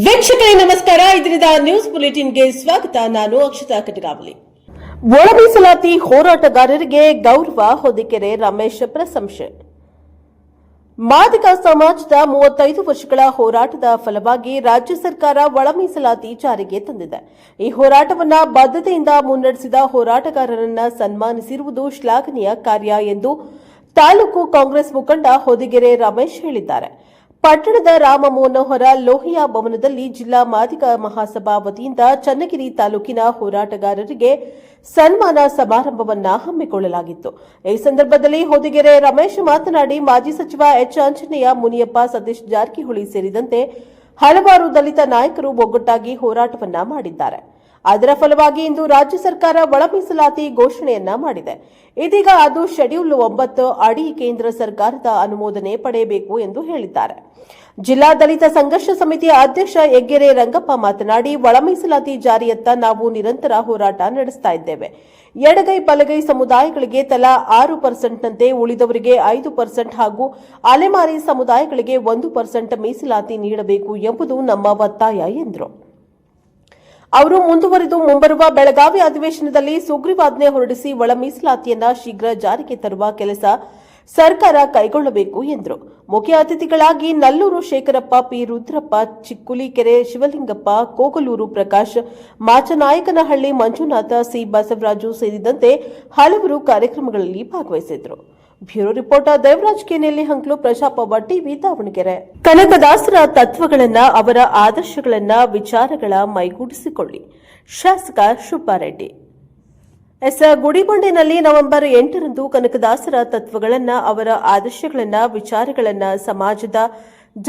ವೀಕ್ಷಕರೇ ನಮಸ್ಕಾರ. ಇದರಿಂದ ನ್ಯೂಸ್ ಬುಲೆಟಿನ್ಗೆ ಸ್ವಾಗತ. ನಾನು ಅಕ್ಷತಾ ಕಟಗಾವಲಿ. ಒಳ ಮೀಸಲಾತಿ ಹೋರಾಟಗಾರರಿಗೆ ಗೌರವ, ಹೊದಿಕೆರೆ ರಮೇಶ್ ಪ್ರಶಂಸೆ. ಮಾದಿಗ ಸಮಾಜದ 35 ವರ್ಷಗಳ ಹೋರಾಟದ ಫಲವಾಗಿ ರಾಜ್ಯ ಸರ್ಕಾರ ಒಳ ಮೀಸಲಾತಿ ಜಾರಿಗೆ ತಂದಿದೆ. ಈ ಹೋರಾಟವನ್ನು ಬದ್ಧತೆಯಿಂದ ಮುನ್ನಡೆಸಿದ ಹೋರಾಟಗಾರರನ್ನ ಸನ್ಮಾನಿಸಿರುವುದು ಶ್ಲಾಘನೀಯ ಕಾರ್ಯ ಎಂದು ತಾಲೂಕು ಕಾಂಗ್ರೆಸ್ ಮುಖಂಡ ಹೊದಿಗೆರೆ ರಮೇಶ್ ಹೇಳಿದ್ದಾರೆ. ಪಟ್ಟಣದ ರಾಮ ಮನೋಹರ ಲೋಹಿಯಾ ಭವನದಲ್ಲಿ ಜಿಲ್ಲಾ ಮಾದಿಗ ಮಹಾಸಭಾ ವತಿಯಿಂದ ಚನ್ನಗಿರಿ ತಾಲೂಕಿನ ಹೋರಾಟಗಾರರಿಗೆ ಸನ್ಮಾನ ಸಮಾರಂಭವನ್ನು ಹಮ್ಮಿಕೊಳ್ಳಲಾಗಿತ್ತು. ಈ ಸಂದರ್ಭದಲ್ಲಿ ಹೊದಿಗೆರೆ ರಮೇಶ್ ಮಾತನಾಡಿ, ಮಾಜಿ ಸಚಿವ ಎಚ್ ಆಂಜನೇಯ, ಮುನಿಯಪ್ಪ, ಸತೀಶ್ ಜಾರಕಿಹೊಳಿ ಸೇರಿದಂತೆ ಹಲವಾರು ದಲಿತ ನಾಯಕರು ಒಗ್ಗಟ್ಟಾಗಿ ಹೋರಾಟವನ್ನ ಮಾಡಿದ್ದಾರೆ. ಅದರ ಫಲವಾಗಿ ಇಂದು ರಾಜ್ಯ ಸರ್ಕಾರ ಒಳ ಮೀಸಲಾತಿ ಘೋಷಣೆಯನ್ನ ಮಾಡಿದೆ. ಇದೀಗ ಅದು ಶೆಡ್ಯೂಲ್ 9 ಅಡಿ ಕೇಂದ್ರ ಸರ್ಕಾರದ ಅನುಮೋದನೆ ಪಡೆಯಬೇಕು ಎಂದು ಹೇಳಿದ್ದಾರೆ. ಜಿಲ್ಲಾ ದಲಿತ ಸಂಘರ್ಷ ಸಮಿತಿಯ ಅಧ್ಯಕ್ಷ ಯಗ್ಗೆರೆ ರಂಗಪ್ಪ ಮಾತನಾಡಿ, ಒಳ ಮೀಸಲಾತಿ ಜಾರಿಯತ್ತ ನಾವು ನಿರಂತರ ಹೋರಾಟ ನಡೆಸ್ತಾ ಇದ್ದೇವೆ. ಎಡಗೈ ಬಲಗೈ ಸಮುದಾಯಗಳಿಗೆ ತಲಾ 6%ನಂತೆ ಉಳಿದವರಿಗೆ 5% ಹಾಗೂ ಅಲೆಮಾರಿ ಸಮುದಾಯಗಳಿಗೆ 1% ಮೀಸಲಾತಿ ನೀಡಬೇಕು ಎಂಬುದು ನಮ್ಮ ಒತ್ತಾಯ ಎಂದರು. ಅವರು ಮುಂದುವರೆದು ಮುಂಬರುವ ಬೆಳಗಾವಿ ಅಧಿವೇಶನದಲ್ಲಿ ಸುಗ್ರೀವಾಜ್ಞೆ ಹೊರಡಿಸಿ ಒಳ ಮೀಸಲಾತಿಯನ್ನ ಶೀಘ್ರ ಜಾರಿಗೆ ತರುವ ಕೆಲಸ ಸರ್ಕಾರ ಕೈಗೊಳ್ಳಬೇಕು ಎಂದರು. ಮುಖ್ಯ ಅತಿಥಿಗಳಾಗಿ ನಲ್ಲೂರು ಶೇಖರಪ್ಪ, ಪಿ ರುದ್ರಪ್ಪ, ಚಿಕ್ಕುಲಿಕೆರೆ ಶಿವಲಿಂಗಪ್ಪ, ಕೋಗಲೂರು ಪ್ರಕಾಶ್, ಮಾಚನಾಯಕನಹಳ್ಳಿ ಮಂಜುನಾಥ, ಸಿ ಬಸವರಾಜು ಸೇರಿದಂತೆ ಹಲವರು ಕಾರ್ಯಕ್ರಮಗಳಲ್ಲಿ ಭಾಗವಹಿಸಿದರು. Bureau reporter Devaraj K Nellihanklu, Prajaprabha TV, Davanagere. ಕನಕದಾಸರ ತತ್ವಗಳನ್ನ, ಅವರ ಆದರ್ಶಗಳನ್ನ, ವಿಚಾರಗಳ ಮೈಗೂಡಿಸಿಕೊಳ್ಳಿ. ಶಾಸಕ ಶುಬ್ಬಾರೆಡ್ಡಿ. ಗುಡಿಬಂಡೆನಲ್ಲಿ ನವೆಂಬರ್ 8ರಂದು ಕನಕದಾಸರ ತತ್ವಗಳನ್ನ, ಅವರ ಆದರ್ಶಗಳನ್ನ, ವಿಚಾರಗಳನ್ನ ಸಮಾಜದ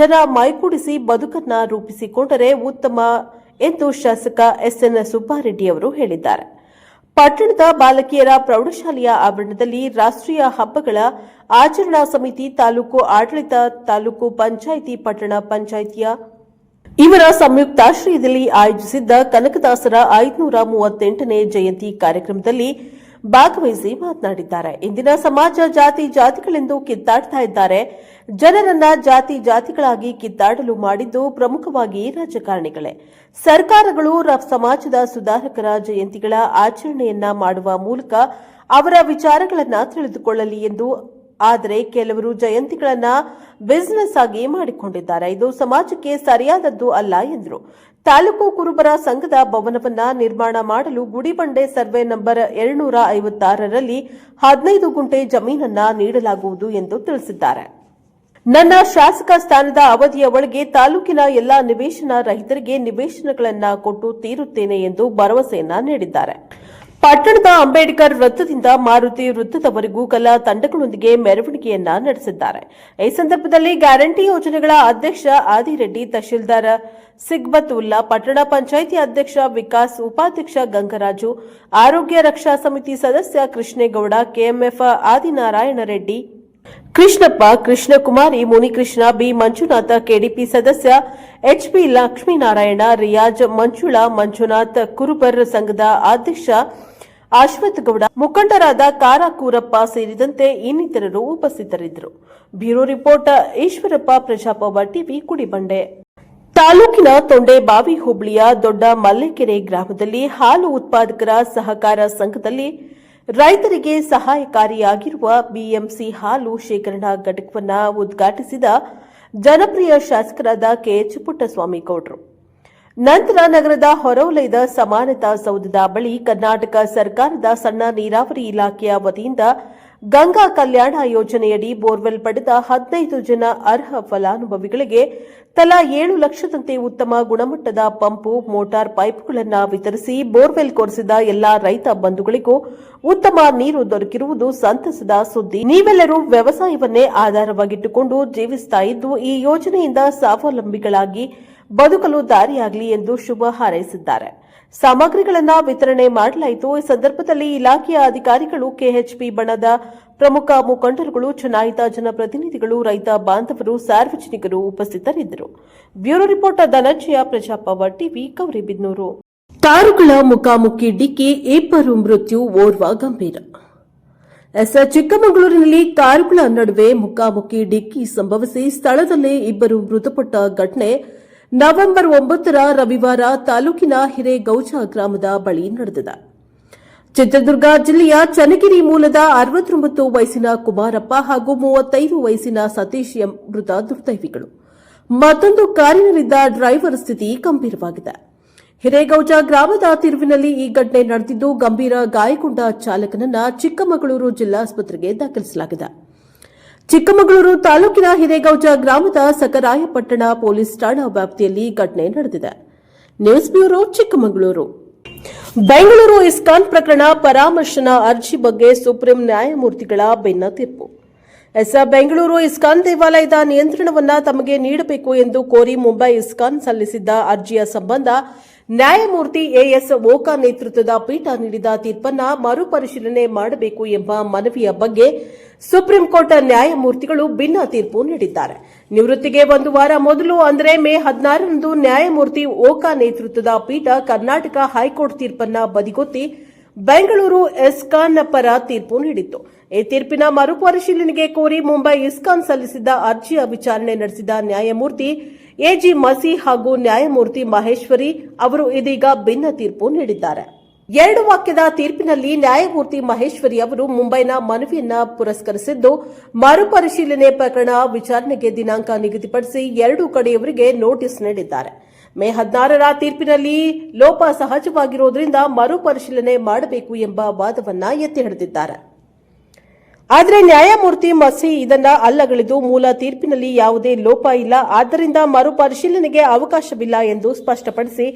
ಜನ ಮೈಗೂಡಿಸಿ ಬದುಕನ್ನ ರೂಪಿಸಿಕೊಂಡರೆ ಉತ್ತಮ ಎಂದು ಶಾಸಕ ಎಸ್ಎನ್ ಸುಬ್ಬಾರೆಡ್ಡಿ ಅವರು ಹೇಳಿದ್ದಾರೆ. ಪಟ್ಟಣದ ಬಾಲಕಿಯರ ಪ್ರೌಢಶಾಲೆಯ ಆವರಣದಲ್ಲಿ ರಾಷ್ಟ್ರೀಯ ಹಬ್ಬಗಳ ಆಚರಣಾ ಸಮಿತಿ, ತಾಲೂಕು ಆಡಳಿತ, ತಾಲೂಕು ಪಂಚಾಯಿತಿ, ಪಟ್ಟಣ ಪಂಚಾಯಿತಿಯ ಇವರ ಸಂಯುಕ್ತಾಶ್ರಯದಲ್ಲಿ ಆಯೋಜಿಸಿದ್ದ ಕನಕದಾಸರ 538ನೇ ಜಯಂತಿ ಕಾರ್ಯಕ್ರಮದಲ್ಲಿ ಭಾಗವಹಿಸಿ ಮಾತನಾಡಿದ್ದಾರೆ. ಇಂದಿನ ಸಮಾಜ ಜಾತಿಗಳೆಂದು ಕಿತ್ತಾಡ್ತಾ ಇದ್ದಾರೆ. ಜನರನ್ನ ಜಾತಿಗಳಾಗಿ ಕಿತ್ತಾಡಲು ಮಾಡಿದ್ದು ಪ್ರಮುಖವಾಗಿ ರಾಜಕಾರಣಿಗಳೇ. ಸರ್ಕಾರಗಳು ಸಮಾಜದ ಸುಧಾರಕರ ಜಯಂತಿಗಳ ಆಚರಣೆಯನ್ನ ಮಾಡುವ ಮೂಲಕ ಅವರ ವಿಚಾರಗಳನ್ನ ತಿಳಿದುಕೊಳ್ಳಲಿ ಎಂದು. ಆದರೆ ಕೆಲವರು ಜಯಂತಿಗಳನ್ನ ಬಿಸಿನೆಸ್ ಆಗಿ ಮಾಡಿಕೊಂಡಿದ್ದಾರೆ. ಇದು ಸಮಾಜಕ್ಕೆ ಸರಿಯಾದದ್ದು ಅಲ್ಲ ಎಂದರು. ತಾಲೂಕು ಕುರುಬರ ಸಂಘದ ಭವನವನ್ನ ನಿರ್ಮಾಣ ಮಾಡಲು ಗುಡಿಬಂಡೆ ಸರ್ವೆ ನಂಬರ್ 256ರಲ್ಲಿ 15 ಗುಂಟೆ ಜಮೀನನ್ನ ನೀಡಲಾಗುವುದು ಎಂದು ತಿಳಿಸಿದ್ದಾರೆ. ನನ್ನ ಶಾಸಕ ಸ್ಥಾನದ ಅವಧಿಯ ಒಳಗೆ ತಾಲೂಕಿನ ಎಲ್ಲಾ ನಿವೇಶನ ರಹಿತರಿಗೆ ನಿವೇಶನಗಳನ್ನು ಕೊಟ್ಟು ತೀರುತ್ತೇನೆ ಎಂದು ಭರವಸೆಯನ್ನ ನೀಡಿದ್ದಾರೆ. ಪಟ್ಟಣದ ಅಂಬೇಡ್ಕರ್ ವೃತ್ತದಿಂದ ಮಾರುತಿ ವೃತ್ತದವರೆಗೂ ಕಲಾ ತಂಡಗಳೊಂದಿಗೆ ಮೆರವಣಿಗೆಯನ್ನ ನಡೆಸಿದ್ದಾರೆ. ಈ ಸಂದರ್ಭದಲ್ಲಿ ಗ್ಯಾರಂಟಿ ಯೋಜನೆಗಳ ಅಧ್ಯಕ್ಷ ಆದಿರೆಡ್ಡಿ, ತಹಶೀಲ್ದಾರ್ ಸಿಗ್ಬತ್ ಉಲ್ಲಾ, ಪಟ್ಟಣ ಪಂಚಾಯಿತಿ ಅಧ್ಯಕ್ಷ ವಿಕಾಸ್, ಉಪಾಧ್ಯಕ್ಷ ಗಂಗರಾಜು, ಆರೋಗ್ಯ ರಕ್ಷಾ ಸಮಿತಿ ಸದಸ್ಯ Krishnegowda, KMF Adinarayana Reddy, Krishnappa, Krishnakumari, Munikrishna, B Manjunatha, KDP ಸದಸ್ಯ ಎಚ್ಪಿ ಲಕ್ಷ್ಮೀನಾರಾಯಣ, ರಿಯಾಜ್, ಮಂಜುಳಾ, ಮಂಜುನಾಥ್, ಕುರುಬರ್ ಸಂಘದ ಅಧ್ಯಕ್ಷ ಅಶ್ವಥ್ ಗೌಡ, ಮುಖಂಡರಾದ ಕಾರಾಕೂರಪ್ಪ ಸೇರಿದಂತೆ ಇನ್ನಿತರರು ಉಪಸ್ಥಿತರಿದ್ದರು. Bureau report Eshwarappa, Prajaprabha TV, Gudibande. ತಾಲೂಕಿನ ತೊಂಡೆಬಾವಿ ಹೋಬಳಿಯ ದೊಡ್ಡ ಮಲ್ಲೆಕೆರೆ ಗ್ರಾಮದಲ್ಲಿ ಹಾಲು ಉತ್ಪಾದಕರ ಸಹಕಾರ ಸಂಘದಲ್ಲಿ ರೈತರಿಗೆ ಸಹಾಯಕಾರಿಯಾಗಿರುವ ಬಿಎಂಸಿ ಹಾಲು ಶೇಖರಣಾ ಘಟಕವನ್ನು ಉದ್ಘಾಟಿಸಿದ ಜನಪ್ರಿಯ ಶಾಸಕರಾದ ಕೆಎಚ್ ಪುಟ್ಟಸ್ವಾಮಿ ಗೌಡ್ರು. ನಂತರ ನಗರದ ಹೊರವಲಯದ ಸಮಾನತಾ ಸೌಧದ ಬಳಿ ಕರ್ನಾಟಕ ಸರ್ಕಾರದ ಸಣ್ಣ ನೀರಾವರಿ ಇಲಾಖೆಯ ವತಿಯಿಂದ ಗಂಗಾ ಕಲ್ಯಾಣ ಯೋಜನೆಯಡಿ ಬೋರ್ವೆಲ್ ಪಡೆದ 15 ಜನ ಅರ್ಹ ಫಲಾನುಭವಿಗಳಿಗೆ ತಲಾ 7 ಲಕ್ಷದಂತೆ ಉತ್ತಮ ಗುಣಮಟ್ಟದ ಪಂಪು, ಮೋಟಾರ್ ಪೈಪ್ಗಳನ್ನು ವಿತರಿಸಿ ಬೋರ್ವೆಲ್ ಕೊರೆಸಿದ ಎಲ್ಲಾ ರೈತ ಬಂಧುಗಳಿಗೂ ಉತ್ತಮ ನೀರು ದೊರಕಿರುವುದು ಸಂತಸದ ಸುದ್ದಿ. ನೀವೆಲ್ಲರೂ ವ್ಯವಸಾಯವನ್ನೇ ಆಧಾರವಾಗಿಟ್ಟುಕೊಂಡು ಜೀವಿಸುತ್ತಾ ಇದ್ದು ಈ ಯೋಜನೆಯಿಂದ ಸ್ವಾವಲಂಬಿಗಳಾಗಿ ಬದುಕಲು ದಾರಿಯಾಗಲಿ ಎಂದು ಶುಭ ಹಾರೈಸಿದ್ದಾರೆ. ಸಾಮಗ್ರಿಗಳನ್ನು ವಿತರಣೆ ಮಾಡಲಾಯಿತು. ಈ ಸಂದರ್ಭದಲ್ಲಿ ಇಲಾಖೆಯ ಅಧಿಕಾರಿಗಳು, ಕೆಎಚ್ಪಿ ಬಣದ ಪ್ರಮುಖ ಮುಖಂಡರುಗಳು, ಚುನಾಯಿತ ಜನಪ್ರತಿನಿಧಿಗಳು, ರೈತ ಬಾಂಧವರು, ಸಾರ್ವಜನಿಕರು ಉಪಸ್ಥಿತರಿದ್ದರು. Bureau reporter Dhananjaya, Prajaprabha TV, Gauribidanur. ಕಾರುಗಳ ಮುಖಾಮುಖಿ ಡಿಕ್ಕಿ, 2 ಮೃತ್ಯು, ಓರ್ವ ಗಂಭೀರ. ಚಿಕ್ಕಮಗಳೂರಿನಲ್ಲಿ ಕಾರುಗಳ ನಡುವೆ ಮುಖಾಮುಖಿ ಡಿಕ್ಕಿ ಸಂಭವಿಸಿ ಸ್ಥಳದಲ್ಲೇ 2 ಮೃತಪಟ್ಟ ಘಟನೆ ನವೆಂಬರ್ 9ರ ರವಿವಾರ ತಾಲೂಕಿನ ಹಿರೇಗೌಜ ಗ್ರಾಮದ ಬಳಿ ನಡೆದಿದೆ. ಚಿತ್ರದುರ್ಗ ಜಿಲ್ಲೆಯ ಚನ್ನಗಿರಿ ಮೂಲದ 69 ವಯಸ್ಸಿನ ಕುಮಾರಪ್ಪ ಹಾಗೂ 35 ವಯಸ್ಸಿನ ಸತೀಶ್ ಎಂ ಮೃತ ದುರ್ದೈವಿಗಳು. ಮತ್ತೊಂದು ಕಾರಿನಲ್ಲಿದ್ದ ಡ್ರೈವರ್ ಸ್ಥಿತಿ ಗಂಭೀರವಾಗಿದೆ. ಹಿರೇಗೌಜ ಗ್ರಾಮದ ತಿರುವಿನಲ್ಲಿ ಈ ಘಟನೆ ನಡೆದಿದ್ದು, ಗಂಭೀರ ಗಾಯಗೊಂಡ ಚಾಲಕನನ್ನ ಚಿಕ್ಕಮಗಳೂರು ಜಿಲ್ಲಾಸ್ಪತ್ರೆಗೆ ದಾಖಲಿಸಲಾಗಿದೆ. ಚಿಕ್ಕಮಗಳೂರು ತಾಲೂಕಿನ ಹಿರೇಗೌಜ ಗ್ರಾಮದ ಸಕರಾಯಪಟ್ಟಣ ಪೊಲೀಸ್ ಠಾಣಾ ವ್ಯಾಪ್ತಿಯಲ್ಲಿ ಘಟನೆ ನಡೆದಿದೆ. News bureau, Chikkamagaluru. Bengaluru ISKCON ಪ್ರಕರಣ ಪರಾಮರ್ಶನ ಅರ್ಜಿ ಬಗ್ಗೆ ಸುಪ್ರೀಂ ನ್ಯಾಯಮೂರ್ತಿಗಳ ಭಿನ್ನ ತೀರ್ಪು. ಬೆಂಗಳೂರು ಇಸ್ಕಾನ್ ದೇವಾಲಯದ ನಿಯಂತ್ರಣವನ್ನು ತಮಗೆ ನೀಡಬೇಕು ಎಂದು ಕೋರಿ ಮುಂಬೈ ಇಸ್ಕಾನ್ ಸಲ್ಲಿಸಿದ್ದ ಅರ್ಜಿಯ ಸಂಬಂಧ ನ್ಯಾಯಮೂರ್ತಿ ಎಎಸ್ ಓಕಾ ನೇತೃತ್ವದ ಪೀಠ ನೀಡಿದ ತೀರ್ಪನ್ನು ಮರುಪರಿಶೀಲನೆ ಮಾಡಬೇಕು ಎಂಬ ಮನವಿಯ ಬಗ್ಗೆ ಸುಪ್ರೀಂ ಕೋರ್ಟ್ ನ್ಯಾಯಮೂರ್ತಿಗಳು ಭಿನ್ನ ತೀರ್ಪು ನೀಡಿದ್ದಾರೆ. ನಿವೃತ್ತಿಗೆ ಒಂದು ವಾರ ಮೊದಲು ಅಂದರೆ ಮೇ 16ರಂದು ನ್ಯಾಯಮೂರ್ತಿ ಓಕಾ ನೇತೃತ್ವದ ಪೀಠ ಕರ್ನಾಟಕ ಹೈಕೋರ್ಟ್ ತೀರ್ಪನ್ನು ಬದಿಗೊತ್ತಿ ಬೆಂಗಳೂರು ಇಸ್ಕಾನ್ ಪರ ತೀರ್ಪು ನೀಡಿತ್ತು. ಈ ತೀರ್ಪಿನ ಮರುಪರಿಶೀಲನೆಗೆ ಕೋರಿ ಮುಂಬೈ ಇಸ್ಕಾನ್ ಸಲ್ಲಿಸಿದ್ದ ಅರ್ಜಿಯ ವಿಚಾರಣೆ ನಡೆಸಿದ ನ್ಯಾಯಮೂರ್ತಿ ಎಜಿ ಮಸಿ ಹಾಗೂ ನ್ಯಾಯಮೂರ್ತಿ ಮಹೇಶ್ವರಿ ಅವರು ಇದೀಗ ಭಿನ್ನ ತೀರ್ಪು ನೀಡಿದ್ದಾರೆ. 2 ವಾಕ್ಯದ ತೀರ್ಪಿನಲ್ಲಿ ನ್ಯಾಯಮೂರ್ತಿ ಮಹೇಶ್ವರಿ ಅವರು ಮುಂಬೈನ ಮನವಿಯನ್ನ ಪುರಸ್ಕರಿಸಿದ್ದು, ಮರುಪರಿಶೀಲನೆ ಪ್ರಕರಣ ವಿಚಾರಣೆಗೆ ದಿನಾಂಕ ನಿಗದಿಪಡಿಸಿ 2 ಕಡೆಯವರಿಗೆ ನೋಟಿಸ್ ನೀಡಿದ್ದಾರೆ. ಮೇ 16ರ ತೀರ್ಪಿನಲ್ಲಿ ಲೋಪ ಸಹಜವಾಗಿರುವುದರಿಂದ ಮರುಪರಿಶೀಲನೆ ಮಾಡಬೇಕು ಎಂಬ ವಾದವನ್ನ ಎತ್ತಿ ಹಿಡಿದಿದ್ದಾರೆ. ಆದರೆ ನ್ಯಾಯಮೂರ್ತಿ ಮಸಿ ಇದನ್ನ ಅಲ್ಲಗಳೆದು ಮೂಲ ತೀರ್ಪಿನಲ್ಲಿ ಯಾವುದೇ ಲೋಪ ಇಲ್ಲ, ಆದ್ದರಿಂದ ಮರುಪರಿಶೀಲನೆಗೆ ಅವಕಾಶವಿಲ್ಲ ಎಂದು ಸ್ಪಷ್ಟಪಡಿಸಿ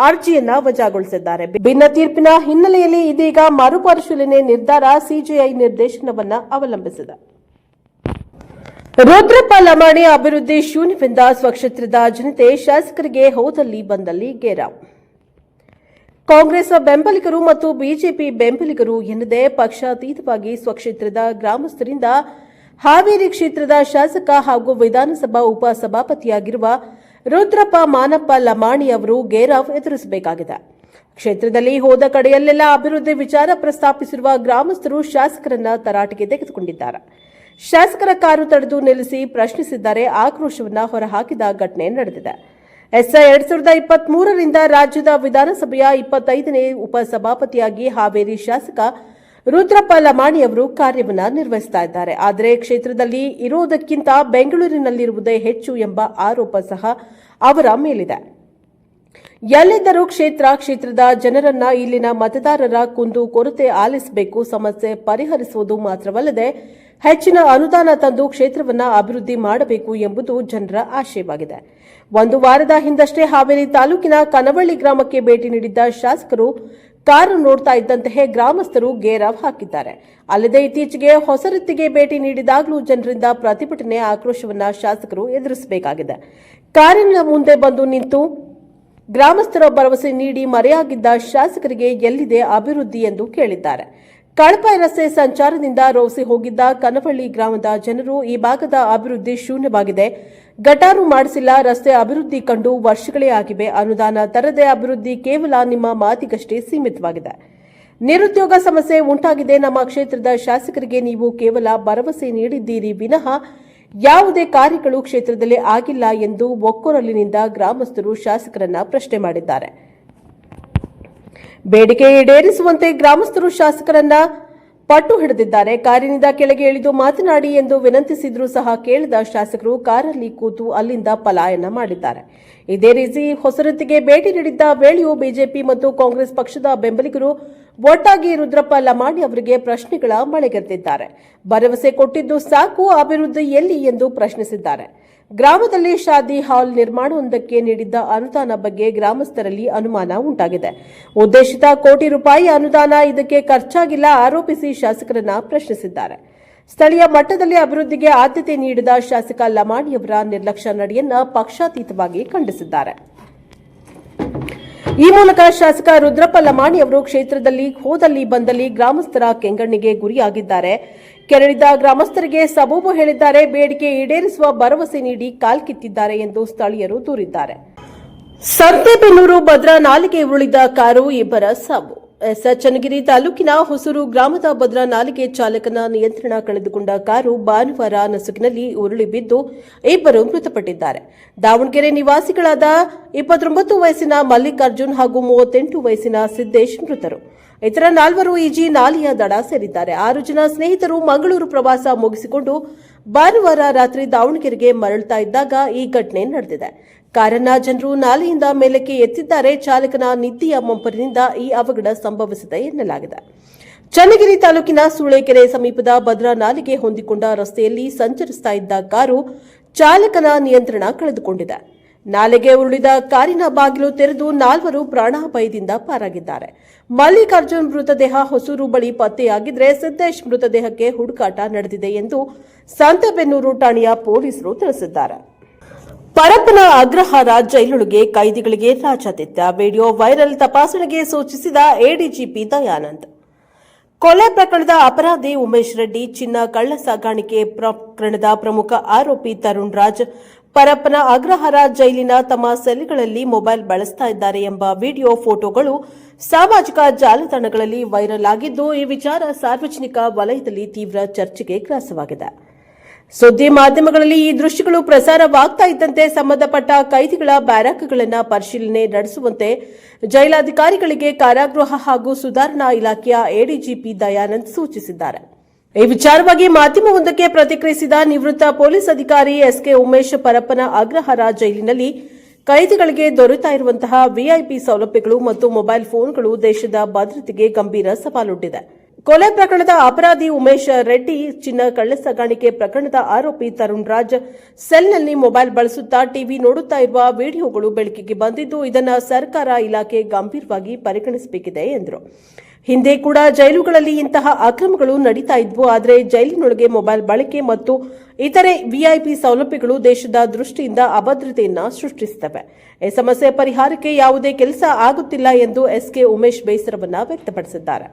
ಅರ್ಜಿಯನ್ನ ವಜಾಗೊಳಿಸಿದ್ದಾರೆ. ಭಿನ್ನ ತೀರ್ಪಿನ ಹಿನ್ನೆಲೆಯಲ್ಲಿ ಇದೀಗ ಮರುಪರಿಶೀಲನೆ ನಿರ್ಧಾರ ಸಿಜೆಐ ನಿರ್ದೇಶನವನ್ನ ಅವಲಂಬಿಸಿದೆ. ರುದ್ರಪ್ಪ ಲಮಾಣಿ ಅಭಿವೃದ್ಧಿ ಶೂನ್ಯವೆಂದ ಸ್ವಕ್ಷೇತ್ರದ ಜನತೆ ಶಾಸಕರಿಗೆ ಹೋದಲ್ಲಿ ಬಂದಲ್ಲಿ ಘೇರಾವ್. ಕಾಂಗ್ರೆಸ್ ಬೆಂಬಲಿಗರು ಮತ್ತು ಬಿಜೆಪಿ ಬೆಂಬಲಿಗರು ಎನ್ನದೇ ಪಕ್ಷಾತೀತವಾಗಿ ಸ್ವಕ್ಷೇತ್ರದ ಗ್ರಾಮಸ್ಥರಿಂದ ಹಾವೇರಿ ಕ್ಷೇತ್ರದ ಶಾಸಕ ಹಾಗೂ ವಿಧಾನಸಭಾ ಉಪಸಭಾಪತಿಯಾಗಿರುವ ರುದ್ರಪ್ಪ ಮಾನಪ್ಪ ಲಮಾಣಿ ಅವರು ಘೇರಾವ್ ಎದುರಿಸಬೇಕಾಗಿದೆ. ಕ್ಷೇತ್ರದಲ್ಲಿ ಹೋದ ಕಡೆಯಲ್ಲೆಲ್ಲ ಅಭಿವೃದ್ಧಿ ವಿಚಾರ ಪ್ರಸ್ತಾಪಿಸಿರುವ ಗ್ರಾಮಸ್ಥರು ಶಾಸಕರನ್ನ ತರಾಟೆಗೆ ತೆಗೆದುಕೊಂಡಿದ್ದಾರೆ. ಶಾಸಕರ ಕಾರು ತಡೆದು ನಿಲ್ಲಿಸಿ ಪ್ರಶ್ನಿಸಿದ್ದಾರೆ. ಆಕ್ರೋಶವನ್ನ ಹೊರಹಾಕಿದ ಘಟನೆ ನಡೆದಿದೆ. 2023ರಿಂದ ರಾಜ್ಯದ ವಿಧಾನಸಭೆಯ 25ನೇ ಉಪಸಭಾಪತಿಯಾಗಿ ಹಾವೇರಿ ಶಾಸಕ ರುದ್ರಪ್ಪ ಲಮಾಣಿ ಅವರು ಕಾರ್ಯವನ್ನು ನಿರ್ವಹಿಸುತ್ತಾ ಇದ್ದಾರೆ. ಆದರೆ ಕ್ಷೇತ್ರದಲ್ಲಿ ಇರೋದಕ್ಕಿಂತ ಬೆಂಗಳೂರಿನಲ್ಲಿರುವುದೇ ಹೆಚ್ಚು ಎಂಬ ಆರೋಪ ಸಹ ಅವರ ಮೇಲಿದೆ. ಎಲ್ಲಿದ್ದರೂ ಕ್ಷೇತ್ರದ ಜನರನ್ನ ಇಲ್ಲಿನ ಮತದಾರರ ಕುಂದು ಕೊರತೆ ಆಲಿಸಬೇಕು, ಸಮಸ್ಯೆ ಪರಿಹರಿಸುವುದು ಮಾತ್ರವಲ್ಲದೆ ಹೆಚ್ಚಿನ ಅನುದಾನ ತಂದು ಕ್ಷೇತ್ರವನ್ನು ಅಭಿವೃದ್ಧಿ ಮಾಡಬೇಕು ಎಂಬುದು ಜನರ ಆಶಯವಾಗಿದೆ. ಒಂದು ವಾರದ ಹಿಂದಷ್ಟೇ ಹಾವೇರಿ ತಾಲೂಕಿನ ಕನವಳ್ಳಿ ಗ್ರಾಮಕ್ಕೆ ಭೇಟಿ ನೀಡಿದ್ದ ಶಾಸಕರು ಕಾರು ನೋಡ್ತಾ ಇದ್ದಂತೆಯೇ ಗ್ರಾಮಸ್ಥರು ಘೇರಾವ್ ಹಾಕಿದ್ದಾರೆ. ಅಲ್ಲದೆ ಇತ್ತೀಚೆಗೆ ಹೊಸರತ್ತಿಗೆ ಭೇಟಿ ನೀಡಿದಾಗಲೂ ಜನರಿಂದ ಪ್ರತಿಭಟನೆ, ಆಕ್ರೋಶವನ್ನ ಶಾಸಕರು ಎದುರಿಸಬೇಕಾಗಿದೆ. ಕಾರಿನ ಮುಂದೆ ಬಂದು ನಿಂತು ಗ್ರಾಮಸ್ಥರ ಭರವಸೆ ನೀಡಿ ಮರೆಯಾಗಿದ್ದ ಶಾಸಕರಿಗೆ ಎಲ್ಲಿದೆ ಅಭಿವೃದ್ಧಿ ಎಂದು ಕೇಳಿದ್ದಾರೆ. ಕಳಪ ರಸ್ತೆ ಸಂಚಾರದಿಂದ ರೋಸಿ ಹೋಗಿದ್ದ ಕನವಳ್ಳಿ ಗ್ರಾಮದ ಜನರು ಈ ಭಾಗದ ಅಭಿವೃದ್ಧಿ ಶೂನ್ಯವಾಗಿದೆ, ಗಟಾರು ಮಾಡಿಸಿಲ್ಲ, ರಸ್ತೆ ಅಭಿವೃದ್ಧಿ ಕಂಡು ವರ್ಷಗಳೇ ಆಗಿವೆ, ಅನುದಾನ ತರದೆ ಅಭಿವೃದ್ಧಿ ಕೇವಲ ನಿಮ್ಮ ಮಾತಿಗಷ್ಟೇ ಸೀಮಿತವಾಗಿದೆ, ನಿರುದ್ಯೋಗ ಸಮಸ್ಯೆ ಉಂಟಾಗಿದೆ, ನಮ್ಮ ಕ್ಷೇತ್ರದ ಶಾಸಕರಿಗೆ ನೀವು ಕೇವಲ ಭರವಸೆ ನೀಡಿದ್ದೀರಿ ವಿನಃ ಯಾವುದೇ ಕಾರ್ಯಗಳು ಕ್ಷೇತ್ರದಲ್ಲಿ ಆಗಿಲ್ಲ ಎಂದು ಒಕ್ಕೊರಲಿನಿಂದ ಗ್ರಾಮಸ್ಥರು ಶಾಸಕರನ್ನ ಪ್ರಶ್ನೆ ಮಾಡಿದ್ದಾರೆ. ಬೇಡಿಕೆ ಈಡೇರಿಸುವಂತೆ ಗ್ರಾಮಸ್ಥರು ಶಾಸಕರನ್ನ ಪಟ್ಟು ಹಿಡಿದಿದ್ದಾರೆ. ಕಾರಿನಿಂದ ಕೆಳಗೆ ಇಳಿದು ಮಾತನಾಡಿ ಎಂದು ವಿನಂತಿಸಿದ್ರೂ ಸಹ ಕೇಳಿದ ಶಾಸಕರು ಕಾರಲ್ಲಿ ಕೂತು ಅಲ್ಲಿಂದ ಪಲಾಯನ ಮಾಡಿದ್ದಾರೆ. ಇದೇ ರೀತಿ ಹೊಸರತ್ತಿಗೆ ಭೇಟಿ ನೀಡಿದ್ದ ವೇಳೆಯೂ ಬಿಜೆಪಿ ಮತ್ತು ಕಾಂಗ್ರೆಸ್ ಪಕ್ಷದ ಬೆಂಬಲಿಗರು ಒಟ್ಟಾಗಿ ರುದ್ರಪ್ಪ ಲಮಾಣಿ ಅವರಿಗೆ ಪ್ರಶ್ನೆಗಳ ಮಳೆಗೆರೆದಿದ್ದಾರೆ. ಭರವಸೆ ಕೊಟ್ಟಿದ್ದು ಸಾಕು, ಅಭಿವೃದ್ಧಿ ಎಲ್ಲಿ ಎಂದು ಪ್ರಶ್ನಿಸಿದ್ದಾರೆ. ಗ್ರಾಮದಲ್ಲಿ ಶಾದಿ ಹಾಲ್ ನಿರ್ಮಾಣವೊಂದಕ್ಕೆ ನೀಡಿದ್ದ ಅನುದಾನ ಬಗ್ಗೆ ಗ್ರಾಮಸ್ಥರಲ್ಲಿ ಅನುಮಾನ ಉಂಟಾಗಿದೆ. ಉದ್ದೇಶಿತ ಕೋಟಿ ರೂಪಾಯಿ ಅನುದಾನ ಇದಕ್ಕೆ ಖರ್ಚಾಗಿಲ್ಲ ಆರೋಪಿಸಿ ಶಾಸಕರನ್ನ ಪ್ರಶ್ನಿಸಿದ್ದಾರೆ. ಸ್ಥಳೀಯ ಮಟ್ಟದಲ್ಲಿ ಅಭಿವೃದ್ಧಿಗೆ ಆದ್ಯತೆ ನೀಡಿದ ಶಾಸಕ ಲಮಾಣಿಯವರ ನಿರ್ಲಕ್ಷ್ಯ ನಡೆಯನ್ನ ಪಕ್ಷಾತೀತವಾಗಿ ಖಂಡಿಸಿದ್ದಾರೆ. ಈ ಮೂಲಕ ಶಾಸಕ ರುದ್ರಪ್ಪ ಲಮಾಣಿ ಅವರು ಕ್ಷೇತ್ರದಲ್ಲಿ ಹೋದಲ್ಲಿ ಬಂದಲ್ಲಿ ಗ್ರಾಮಸ್ಥರ ಕೆಂಗಣ್ಣಿಗೆ ಗುರಿಯಾಗಿದ್ದಾರೆ. ಕೆರಳಿದ ಗ್ರಾಮಸ್ಥರಿಗೆ ಸಬೂಬು ಹೇಳಿದ್ದಾರೆ, ಬೇಡಿಕೆ ಈಡೇರಿಸುವ ಭರವಸೆ ನೀಡಿ ಕಾಲ್ಕಿತ್ತಿದ್ದಾರೆ ಎಂದು ಸ್ಥಳೀಯರು ದೂರಿದ್ದಾರೆ. ಸಂತೆಬೆನ್ನೂರು ಭದ್ರಾ ನಾಲೆಗೆ ಉರುಳಿದ ಕಾರು, 2 ಸಾವು. ಚನ್ನಗಿರಿ ತಾಲೂಕಿನ ಹೊಸೂರು ಗ್ರಾಮದ ಭದ್ರಾ ನಾಲೆಗೆ ಚಾಲಕನ ನಿಯಂತ್ರಣ ಕಳೆದುಕೊಂಡ ಕಾರು ಭಾನುವಾರ ನಸುಕಿನಲ್ಲಿ ಉರುಳಿ ಬಿದ್ದು ಇಬ್ಬರು ಮೃತಪಟ್ಟಿದ್ದಾರೆ. ದಾವಣಗೆರೆ ನಿವಾಸಿಗಳಾದ 29 ವಯಸ್ಸಿನ ಮಲ್ಲಿಕಾರ್ಜುನ್ ಹಾಗೂ 38 ವಯಸ್ಸಿನ ಸಿದ್ದೇಶ್ ಮೃತರು. ಇತರ 4 ಈಜಿ ನಾಲೆಯ ದಡ ಸೇರಿದ್ದಾರೆ. 6 ಜನ ಸ್ನೇಹಿತರು ಮಂಗಳೂರು ಪ್ರವಾಸ ಮುಗಿಸಿಕೊಂಡು ಭಾನುವಾರ ರಾತ್ರಿ ದಾವಣಗೆರೆಗೆ ಮರಳುತ್ತಾ ಇದ್ದಾಗ ಈ ಘಟನೆ ನಡೆದಿದೆ. ಕಾರನ್ನ ಜನರು ನಾಲೆಯಿಂದ ಮೇಲಕ್ಕೆ ಎತ್ತಿದ್ದಾರೆ. ಚಾಲಕನ ನಿದ್ದೆಯ ಮಂಪರಿನಿಂದ ಈ ಅವಘಡ ಸಂಭವಿಸಿದೆ ಎನ್ನಲಾಗಿದೆ. ಚನ್ನಗಿರಿ ತಾಲೂಕಿನ ಸೂಳೆಕೆರೆ ಸಮೀಪದ ಭದ್ರಾ ನಾಲೆಗೆ ಹೊಂದಿಕೊಂಡ ರಸ್ತೆಯಲ್ಲಿ ಸಂಚರಿಸ್ತಾ ಇದ್ದ ಕಾರು ಚಾಲಕನ ನಿಯಂತ್ರಣ ಕಳೆದುಕೊಂಡಿದೆ. ನಾಲೆಗೆ ಉರುಳಿದ ಕಾರಿನ ಬಾಗಿಲು ತೆರೆದು 4 ಪ್ರಾಣಾಪಾಯದಿಂದ ಪಾರಾಗಿದ್ದಾರೆ. ಮಲ್ಲಿಕಾರ್ಜುನ್ ಮೃತದೇಹ ಹೊಸೂರು ಬಳಿ ಪತ್ತೆಯಾಗಿದ್ರೆ ಸಿದ್ದೇಶ್ ಮೃತದೇಹಕ್ಕೆ ಹುಡುಕಾಟ ನಡೆದಿದೆ ಎಂದು ಸಂತೆಬೆನ್ನೂರು ಠಾಣೆಯ ಪೊಲೀಸರು ತಿಳಿಸಿದ್ದಾರೆ. ಪರಪ್ಪನ ಅಗ್ರಹಾರ ಜೈಲೊಳಗೆ ಕೈದಿಗಳಿಗೆ ರಾಜಾತಿಥ್ಯ. ವಿಡಿಯೋ ವೈರಲ್, ತಪಾಸಣೆಗೆ ಸೂಚಿಸಿದ ಎಡಿಜಿಪಿ ದಯಾನಂದ್. ಕೊಲೆ ಪ್ರಕರಣದ ಅಪರಾಧಿ ಉಮೇಶ್ ರೆಡ್ಡಿ, ಚಿನ್ನ ಕಳ್ಳ ಸಾಗಾಣಿಕೆ ಪ್ರಕರಣದ ಪ್ರಮುಖ ಆರೋಪಿ ತರುಣ್ ರಾಜ್ ಪರಪ್ಪನ ಅಗ್ರಹಾರ ಜೈಲಿನ ತಮ್ಮ ಸೆಲ್ಗಳಲ್ಲಿ ಮೊಬೈಲ್ ಬಳಸ್ತಾ ಇದ್ದಾರೆ ಎಂಬ ವಿಡಿಯೋ, ಫೋಟೋಗಳು ಸಾಮಾಜಿಕ ಜಾಲತಾಣಗಳಲ್ಲಿ ವೈರಲ್ ಆಗಿದ್ದು, ಈ ವಿಚಾರ ಸಾರ್ವಜನಿಕ ವಲಯದಲ್ಲಿ ತೀವ್ರ ಚರ್ಚೆಗೆ ಗ್ರಾಸವಾಗಿದೆ. ಸುದ್ದಿ ಮಾಧ್ಯಮಗಳಲ್ಲಿ ಈ ದೃಶ್ಯಗಳು ಪ್ರಸಾರವಾಗ್ತಾ ಇದ್ದಂತೆ ಸಂಬಂಧಪಟ್ಟ ಕೈದಿಗಳ ಬ್ಯಾರಕ್ಗಳನ್ನು ಪರಿಶೀಲನೆ ನಡೆಸುವಂತೆ ಜೈಲಾಧಿಕಾರಿಗಳಿಗೆ ಕಾರಾಗೃಹ ಹಾಗೂ ಸುಧಾರಣಾ ಇಲಾಖೆಯ ಎಡಿಜಿಪಿ ದಯಾನಂದ್ ಸೂಚಿಸಿದ್ದಾರೆ. ಈ ವಿಚಾರವಾಗಿ ಮಾಧ್ಯಮವೊಂದಕ್ಕೆ ಪ್ರತಿಕ್ರಿಯಿಸಿದ ನಿವೃತ್ತ ಪೊಲೀಸ್ ಅಧಿಕಾರಿ ಎಸ್ಕೆ ಉಮೇಶ್, ಪರಪ್ಪನ ಅಗ್ರಹಾರ ಜೈಲಿನಲ್ಲಿ ಕೈದಿಗಳಿಗೆ ದೊರೆತಾ ಇರುವಂತಹ ವಿಐಪಿ ಸೌಲಭ್ಯಗಳು ಮತ್ತು ಮೊಬೈಲ್ ಫೋನ್ಗಳು ದೇಶದ ಭದ್ರತೆಗೆ ಗಂಭೀರ ಸವಾಲೊಡ್ಡಿದೆ. ಕೊಲೆ ಪ್ರಕರಣದ ಅಪರಾಧಿ ಉಮೇಶ್ ರೆಡ್ಡಿ, ಚಿನ್ನ ಕಳ್ಳ ಸಾಗಾಣಿಕೆ ಪ್ರಕರಣದ ಆರೋಪಿ ತರುಣ್ ರಾಜ್ ಸೆಲ್ನಲ್ಲಿ ಮೊಬೈಲ್ ಬಳಸುತ್ತಾ ಟಿವಿ ನೋಡುತ್ತಾ ಇರುವ ವಿಡಿಯೋಗಳು ಬೆಳಕಿಗೆ ಬಂದಿದ್ದು, ಇದನ್ನು ಸರ್ಕಾರ, ಇಲಾಖೆ ಗಂಭೀರವಾಗಿ ಪರಿಗಣಿಸಬೇಕಿದೆ ಎಂದರು. ಹಿಂದೆ ಕೂಡ ಜೈಲುಗಳಲ್ಲಿ ಇಂತಹ ಅಕ್ರಮಗಳು ನಡೀತಾ ಇದ್ವು. ಆದರೆ ಜೈಲಿನೊಳಗೆ ಮೊಬೈಲ್ ಬಳಕೆ ಮತ್ತು ಇತರೆ ವಿಐಪಿ ಸೌಲಭ್ಯಗಳು ದೇಶದ ದೃಷ್ಟಿಯಿಂದ ಅಭದ್ರತೆಯನ್ನು ಸೃಷ್ಟಿಸುತ್ತವೆ. ಈ ಸಮಸ್ಯೆ ಪರಿಹಾರಕ್ಕೆ ಯಾವುದೇ ಕೆಲಸ ಆಗುತ್ತಿಲ್ಲ ಎಂದು ಎಸ್ಕೆ ಉಮೇಶ್ ಬೇಸರವನ್ನು ವ್ಯಕ್ತಪಡಿಸಿದ್ದಾರೆ.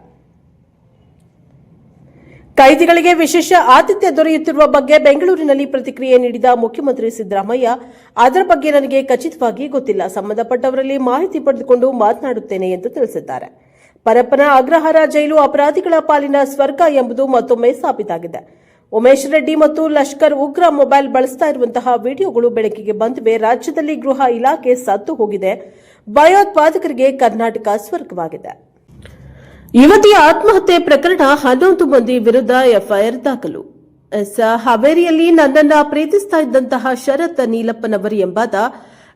ಕೈದಿಗಳಿಗೆ ವಿಶೇಷ ಆತಿಥ್ಯ ದೊರೆಯುತ್ತಿರುವ ಬಗ್ಗೆ ಬೆಂಗಳೂರಿನಲ್ಲಿ ಪ್ರತಿಕ್ರಿಯೆ ನೀಡಿದ ಮುಖ್ಯಮಂತ್ರಿ ಸಿದ್ದರಾಮಯ್ಯ, ಅದರ ಬಗ್ಗೆ ನನಗೆ ಖಚಿತವಾಗಿ ಗೊತ್ತಿಲ್ಲ. ಸಂಬಂಧಪಟ್ಟವರಲ್ಲಿ ಮಾಹಿತಿ ಪಡೆದುಕೊಂಡು ಮಾತನಾಡುತ್ತೇನೆ ಎಂದು ತಿಳಿಸಿದ್ದಾರೆ. ಪರಪ್ಪನ ಅಗ್ರಹಾರ ಜೈಲು ಅಪರಾಧಿಗಳ ಪಾಲಿನ ಸ್ವರ್ಗ ಎಂಬುದು ಮತ್ತೊಮ್ಮೆ ಸಾಬೀತಾಗಿದೆ. ಉಮೇಶ್ ರೆಡ್ಡಿ ಮತ್ತು ಲಷ್ಕರ್ ಉಗ್ರ ಮೊಬೈಲ್ ಬಳಸ್ತಾ ಇರುವಂತಹ ವಿಡಿಯೋಗಳು ಬೆಳಕಿಗೆ ಬಂದಿವೆ. ರಾಜ್ಯದಲ್ಲಿ ಗೃಹ ಇಲಾಖೆ ಸತ್ತು ಹೋಗಿದೆ. ಭಯೋತ್ಪಾದಕರಿಗೆ ಕರ್ನಾಟಕ ಸ್ವರ್ಗವಾಗಿದೆ. ಯುವತಿಯ ಆತ್ಮಹತ್ಯೆ ಪ್ರಕರಣ, 11 ಮಂದಿ ವಿರುದ್ಧ ಎಫ್ಐಆರ್ ದಾಖಲು. ಹಾವೇರಿಯಲ್ಲಿ ನನ್ನನ್ನ ಪ್ರೀತಿಸ್ತಾ ಇದ್ದಂತಹ ಶರತ್ ನೀಲಪ್ಪನವರ್ ಎಂಬಾತ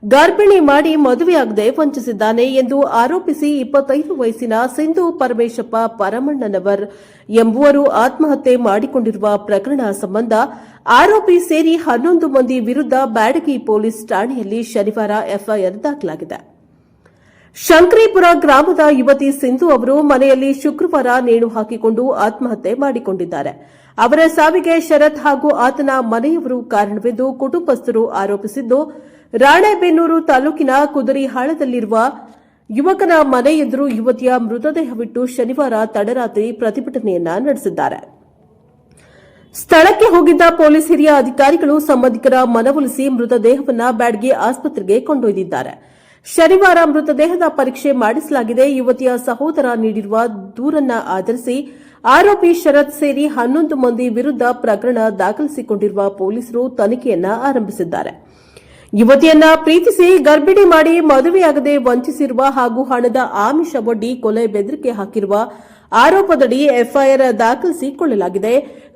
ಗರ್ಭಿಣಿ ಮಾಡಿ ಮದುವೆಯಾಗದೆ ವಂಚಿಸಿದ್ದಾನೆ ಎಂದು ಆರೋಪಿಸಿ 25 ವಯಸ್ಸಿನ ಸಿಂಧು ಪರಮೇಶಪ್ಪ ಪರಮಣ್ಣನವರ್ ಎಂಬುವರು ಆತ್ಮಹತ್ಯೆ ಮಾಡಿಕೊಂಡಿರುವ ಪ್ರಕರಣ ಸಂಬಂಧ ಆರೋಪಿ ಸೇರಿ 11 ಮಂದಿ ವಿರುದ್ಧ ಬ್ಯಾಡಗಿ ಪೊಲೀಸ್ ಠಾಣೆಯಲ್ಲಿ ಶನಿವಾರ ಎಫ್ಐಆರ್ ದಾಖಲಾಗಿದೆ. ಶಂಕರೀಪುರ ಗ್ರಾಮದ ಯುವತಿ ಸಿಂಧು ಅವರು ಮನೆಯಲ್ಲಿ ಶುಕ್ರವಾರ ನೇಣು ಹಾಕಿಕೊಂಡು ಆತ್ಮಹತ್ಯೆ ಮಾಡಿಕೊಂಡಿದ್ದಾರೆ. ಅವರ ಸಾವಿಗೆ ಶರತ್ ಹಾಗೂ ಆತನ ಮನೆಯವರು ಕಾರಣವೆಂದು ಕುಟುಂಬಸ್ಥರು ಆರೋಪಿಸಿದ್ದು, ರಾಣೆಬೆನ್ನೂರು ತಾಲೂಕಿನ ಕುದುರಿಹಾಳದಲ್ಲಿರುವ ಯುವಕನ ಮನೆ ಎದುರು ಯುವತಿಯ ಮೃತದೇಹವಿಟ್ಟು ಶನಿವಾರ ತಡರಾತ್ರಿ ಪ್ರತಿಭಟನೆಯನ್ನ ನಡೆಸಿದ್ದಾರೆ. ಸ್ಥಳಕ್ಕೆ ಹೋಗಿದ್ದ ಪೊಲೀಸ್ ಹಿರಿಯ ಅಧಿಕಾರಿಗಳು ಸಂಬಂಧಿಕರ ಮನವೊಲಿಸಿ ಮೃತದೇಹವನ್ನು ಬ್ಯಾಡಗಿ ಆಸ್ಪತ್ರೆಗೆ ಕೊಂಡೊಯ್ದಿದ್ದಾರೆ. ಶನಿವಾರ ಮೃತದೇಹದ ಪರೀಕ್ಷೆ ಮಾಡಿಸಲಾಗಿದೆ. ಯುವತಿಯ ಸಹೋದರ ನೀಡಿರುವ ದೂರನ್ನ ಆಧರಿಸಿ ಆರೋಪಿ ಶರತ್ ಸೇರಿ 11 ಮಂದಿ ವಿರುದ್ಧ ಪ್ರಕರಣ ದಾಖಲಿಸಿಕೊಂಡಿರುವ ಪೊಲೀಸರು ತನಿಖೆಯನ್ನ ಆರಂಭಿಸಿದ್ದಾರೆ. ಯುವತಿಯನ್ನ ಪ್ರೀತಿಸಿ ಗರ್ಭಿಣಿ ಮಾಡಿ ಮದುವೆಯಾಗದೆ ವಂಚಿಸಿರುವ ಹಾಗೂ ಹಣದ ಆಮಿಷ ಒಡ್ಡಿ ಕೊಲೆ ಬೆದರಿಕೆ ಹಾಕಿರುವ ಆರೋಪದಡಿ ಎಫ್ಐಆರ್ ದಾಖಲಿಸಿಕೊಳ್ಳಲಾಗಿದೆ.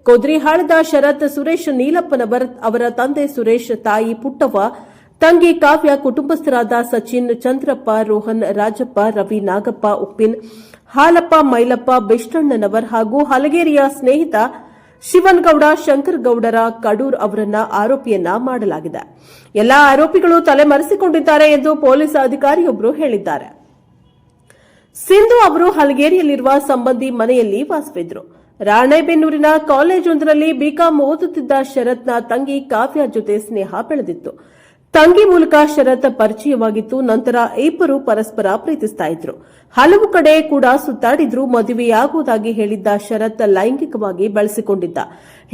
ಕೊದ್ರಿಹಾಳದ ಶರತ್ ಸುರೇಶ್ ನೀಲಪ್ಪನವರ್ ಅವರ ತಂದೆ ಸುರೇಶ್, ತಾಯಿ ಪುಟ್ಟವ್ವ, ತಂಗಿ ಕಾವ್ಯ, ಕುಟುಂಬಸ್ಥರಾದ ಸಚಿನ್, ಚಂದ್ರಪ್ಪ, ರೋಹನ್, ರಾಜಪ್ಪ, ರವಿ, ನಾಗಪ್ಪ, ಉಪ್ಪಿನ್, ಹಾಲಪ್ಪ, ಮೈಲಪ್ಪ, ಬಿಷ್ಟಣ್ಣನವರ್ ಹಾಗೂ ಹಲಗೇರಿಯ ಸ್ನೇಹಿತ ಶಿವನ್ಗೌಡ, ಶಂಕರಗೌಡರ ಕಡೂರ್ ಅವರನ್ನ ಆರೋಪಿಯನ್ನ ಮಾಡಲಾಗಿದೆ. ಎಲ್ಲಾ ಆರೋಪಿಗಳು ತಲೆಮರೆಸಿಕೊಂಡಿದ್ದಾರೆ ಎಂದು ಪೊಲೀಸ್ ಅಧಿಕಾರಿಯೊಬ್ಬರು ಹೇಳಿದ್ದಾರೆ. ಸಿಂಧು ಅವರು ಹಲಗೇರಿಯಲ್ಲಿರುವ ಸಂಬಂಧಿ ಮನೆಯಲ್ಲಿ ವಾಸವಿದ್ರು. ರಾಣೆಬೆನ್ನೂರಿನ ಕಾಲೇಜೊಂದರಲ್ಲಿ ಬಿಕಾಂ ಓದುತ್ತಿದ್ದ ಶರತ್ನ ತಂಗಿ ಕಾವ್ಯ ಜೊತೆ ಸ್ನೇಹ ಬೆಳೆದಿತ್ತು. ತಂಗಿ ಮೂಲಕ ಶರತ್ ಪರಿಚಯವಾಗಿತ್ತು. ನಂತರ ಇಬ್ಬರು ಪರಸ್ಪರ ಪ್ರೀತಿಸ್ತಾ ಇದ್ರು. ಹಲವು ಕಡೆ ಕೂಡ ಸುತ್ತಾಡಿದ್ರು. ಮದುವೆಯಾಗುವುದಾಗಿ ಹೇಳಿದ್ದ ಶರತ್ ಲೈಂಗಿಕವಾಗಿ ಬಳಸಿಕೊಂಡಿದ್ದ.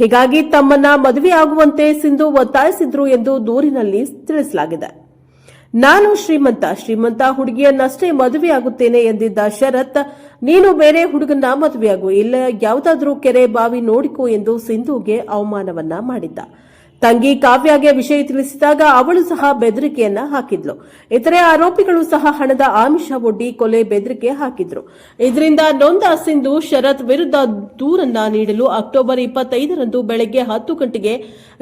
ಹೀಗಾಗಿ ತಮ್ಮನ್ನ ಮದುವೆಯಾಗುವಂತೆ ಸಿಂಧು ಒತ್ತಾಯಿಸಿದ್ರು ಎಂದು ದೂರಿನಲ್ಲಿ ತಿಳಿಸಲಾಗಿದೆ. ನಾನು ಶ್ರೀಮಂತ ಹುಡುಗಿಯನ್ನಷ್ಟೇ ಮದುವೆಯಾಗುತ್ತೇನೆ ಎಂದಿದ್ದ ಶರತ್, ನೀನು ಬೇರೆ ಹುಡುಗನ್ನ ಮದುವೆಯಾಗು, ಇಲ್ಲ ಯಾವುದಾದ್ರೂ ಕೆರೆ ಬಾವಿ ನೋಡಿಕೋ ಎಂದು ಸಿಂಧುಗೆ ಅವಮಾನವನ್ನ ಮಾಡಿದ್ದ. ತಂಗಿ ಕಾವ್ಯಗೆ ವಿಷಯ ತಿಳಿಸಿದಾಗ ಅವಳು ಸಹ ಬೆದರಿಕೆಯನ್ನ ಹಾಕಿದ್ಲು. ಇತರೆ ಆರೋಪಿಗಳು ಸಹ ಹಣದ ಆಮಿಷ ಒಡ್ಡಿ ಕೊಲೆ ಬೆದರಿಕೆ ಹಾಕಿದ್ರು. ಇದರಿಂದ ನೊಂದ ಸಿಂಧು ಶರತ್ ವಿರುದ್ಧ ದೂರನ್ನ ನೀಡಲು ಅಕ್ಟೋಬರ್ 25ರಂದು ಬೆಳಗ್ಗೆ 10 ಗಂಟೆಗೆ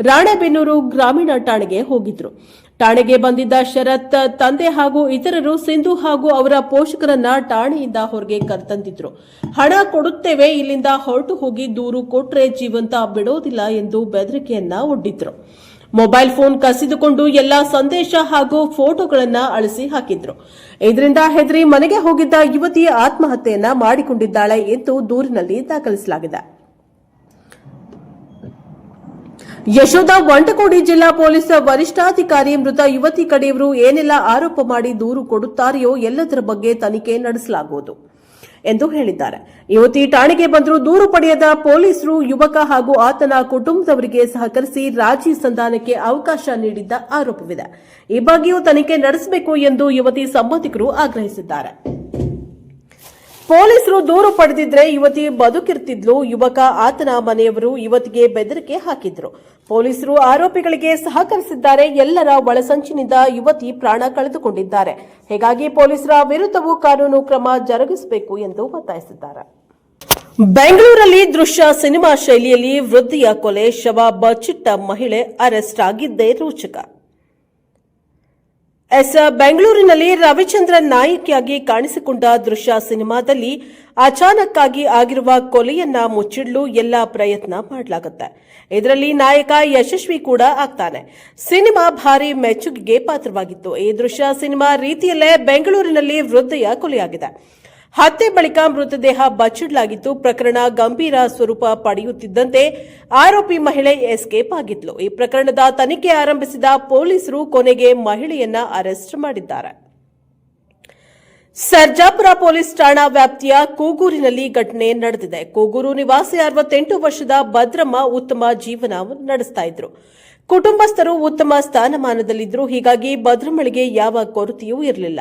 ರಾಣೆಬೆನ್ನೂರು ಗ್ರಾಮೀಣ ಠಾಣೆಗೆ ಹೋಗಿದ್ರು. ಠಾಣೆಗೆ ಬಂದಿದ್ದ ಶರತ್ ತಂದೆ ಹಾಗೂ ಇತರರು ಸಿಂಧು ಹಾಗೂ ಅವರ ಪೋಷಕರನ್ನ ಠಾಣೆಯಿಂದ ಹೊರಗೆ ಕರೆತಂದಿದ್ರು. ಹಣ ಕೊಡುತ್ತೇವೆ, ಇಲ್ಲಿಂದ ಹೊರಟು ಹೋಗಿ ದೂರು ಕೊಟ್ರೆ ಜೀವಂತ ಬಿಡೋದಿಲ್ಲ ಎಂದು ಬೆದರಿಕೆಯನ್ನ ಒಡ್ಡಿದ್ರು. ಮೊಬೈಲ್ ಫೋನ್ ಕಸಿದುಕೊಂಡು ಎಲ್ಲಾ ಸಂದೇಶ ಹಾಗೂ ಫೋಟೋಗಳನ್ನ ಅಳಿಸಿ ಹಾಕಿದ್ರು. ಇದರಿಂದ ಹೆದರಿ ಮನೆಗೆ ಹೋಗಿದ್ದ ಯುವತಿ ಆತ್ಮಹತ್ಯೆಯನ್ನ ಮಾಡಿಕೊಂಡಿದ್ದಾಳೆ ಎಂದು ದೂರಿನಲ್ಲಿ ದಾಖಲಿಸಲಾಗಿದೆ. ಯಶೋಧ ವಂಟಕೋಡಿ ಜಿಲ್ಲಾ ಪೊಲೀಸ್ ವರಿಷ್ಠಾಧಿಕಾರಿ ಮೃತ ಯುವತಿ ಕಡೆಯವರು ಏನೆಲ್ಲ ಆರೋಪ ಮಾಡಿ ದೂರು ಕೊಡುತ್ತಾರೆಯೋ ಎಲ್ಲದರ ಬಗ್ಗೆ ತನಿಖೆ ನಡೆಸಲಾಗುವುದು ಎಂದು ಹೇಳಿದ್ದಾರೆ. ಯುವತಿ ಠಾಣೆಗೆ ಬಂದರೂ ದೂರು ಪಡೆಯದ ಪೊಲೀಸರು ಯುವಕ ಹಾಗೂ ಆತನ ಕುಟುಂಬದವರಿಗೆ ಸಹಕರಿಸಿ ರಾಜಿ ಸಂಧಾನಕ್ಕೆ ಅವಕಾಶ ನೀಡಿದ್ದ ಆರೋಪವಿದೆ. ಈ ಬಗ್ಗೆಯೂ ತನಿಖೆ ನಡೆಸಬೇಕು ಎಂದು ಯುವತಿ ಸಂಬಂಧಿಕರು ಆಗ್ರಹಿಸಿದ್ದಾರೆ. ಪೊಲೀಸರು ದೂರು ಪಡೆದಿದ್ರೆ ಯುವತಿ ಬದುಕಿರ್ತಿದ್ಲು. ಯುವಕ ಆತನ ಮನೆಯವರು ಯುವತಿಗೆ ಬೆದರಿಕೆ ಹಾಕಿದ್ರು. ಪೊಲೀಸರು ಆರೋಪಿಗಳಿಗೆ ಸಹಕರಿಸಿದ್ದಾರೆ. ಎಲ್ಲರ ಒಳಸಂಚಿನಿಂದ ಯುವತಿ ಪ್ರಾಣ ಕಳೆದುಕೊಂಡಿದ್ದಾರೆ. ಹೀಗಾಗಿ ಪೊಲೀಸರ ವಿರುದ್ಧವೂ ಕಾನೂನು ಕ್ರಮ ಜರುಗಿಸಬೇಕು ಎಂದು ಒತ್ತಾಯಿಸಿದ್ದಾರೆ. ಬೆಂಗಳೂರಲ್ಲಿ ದೃಶ್ಯ ಸಿನಿಮಾ ಶೈಲಿಯಲ್ಲಿ ವೃದ್ಧಿಯ ಕೊಲೆ, ಶವ ಬಚ್ಚಿಟ್ಟ ಮಹಿಳೆ ಅರೆಸ್ಟ್ ಆಗಿದ್ದೇ ರೋಚಕ. ಬೆಂಗಳೂರಿನಲ್ಲಿ ರವಿಚಂದ್ರನ್ ನಾಯಕಿಯಾಗಿ ಕಾಣಿಸಿಕೊಂಡ ದೃಶ್ಯ ಸಿನಿಮಾದಲ್ಲಿ ಅಚಾನಕ್ ಆಗಿ ಆಗಿರುವ ಕೊಲೆಯನ್ನ ಮುಚ್ಚಿಡಲು ಎಲ್ಲಾ ಪ್ರಯತ್ನ ಮಾಡಲಾಗುತ್ತೆ. ಇದರಲ್ಲಿ ನಾಯಕ ಯಶಸ್ವಿ ಕೂಡ ಆಗ್ತಾನೆ. ಸಿನಿಮಾ ಭಾರಿ ಮೆಚ್ಚುಗೆಗೆ ಪಾತ್ರವಾಗಿತ್ತು. ಈ ದೃಶ್ಯ ಸಿನಿಮಾ ರೀತಿಯಲ್ಲೇ ಬೆಂಗಳೂರಿನಲ್ಲಿ ವೃದ್ಧೆಯ ಕೊಲೆಯಾಗಿದೆ. ಹತ್ಯೆ ಬಳಿಕ ಮೃತದೇಹ ಬಚ್ಚಿಡಲಾಗಿತ್ತು. ಪ್ರಕರಣ ಗಂಭೀರ ಸ್ವರೂಪ ಪಡೆಯುತ್ತಿದ್ದಂತೆ ಆರೋಪಿ ಮಹಿಳೆ ಎಸ್ಕೇಪ್ ಆಗಿದ್ಲು. ಈ ಪ್ರಕರಣದ ತನಿಖೆ ಆರಂಭಿಸಿದ ಪೊಲೀಸರು ಕೊನೆಗೆ ಮಹಿಳೆಯನ್ನ ಅರೆಸ್ಟ್ ಮಾಡಿದ್ದಾರೆ. ಸರ್ಜಾಪುರ ಪೊಲೀಸ್ ಠಾಣಾ ವ್ಯಾಪ್ತಿಯ ಕೂಗೂರಿನಲ್ಲಿ ಘಟನೆ ನಡೆದಿದೆ. ಕೂಗೂರು ನಿವಾಸಿ 68 ವರ್ಷದ ಭದ್ರಮ್ಮ ಉತ್ತಮ ಜೀವನ ನಡೆಸ್ತಾ ಇದ್ರು. ಕುಟುಂಬಸ್ಥರು ಉತ್ತಮ ಸ್ಥಾನಮಾನದಲ್ಲಿದ್ದರು. ಹೀಗಾಗಿ ಭದ್ರಮ್ಮಳಿಗೆ ಯಾವ ಕೊರತೆಯೂ ಇರಲಿಲ್ಲ.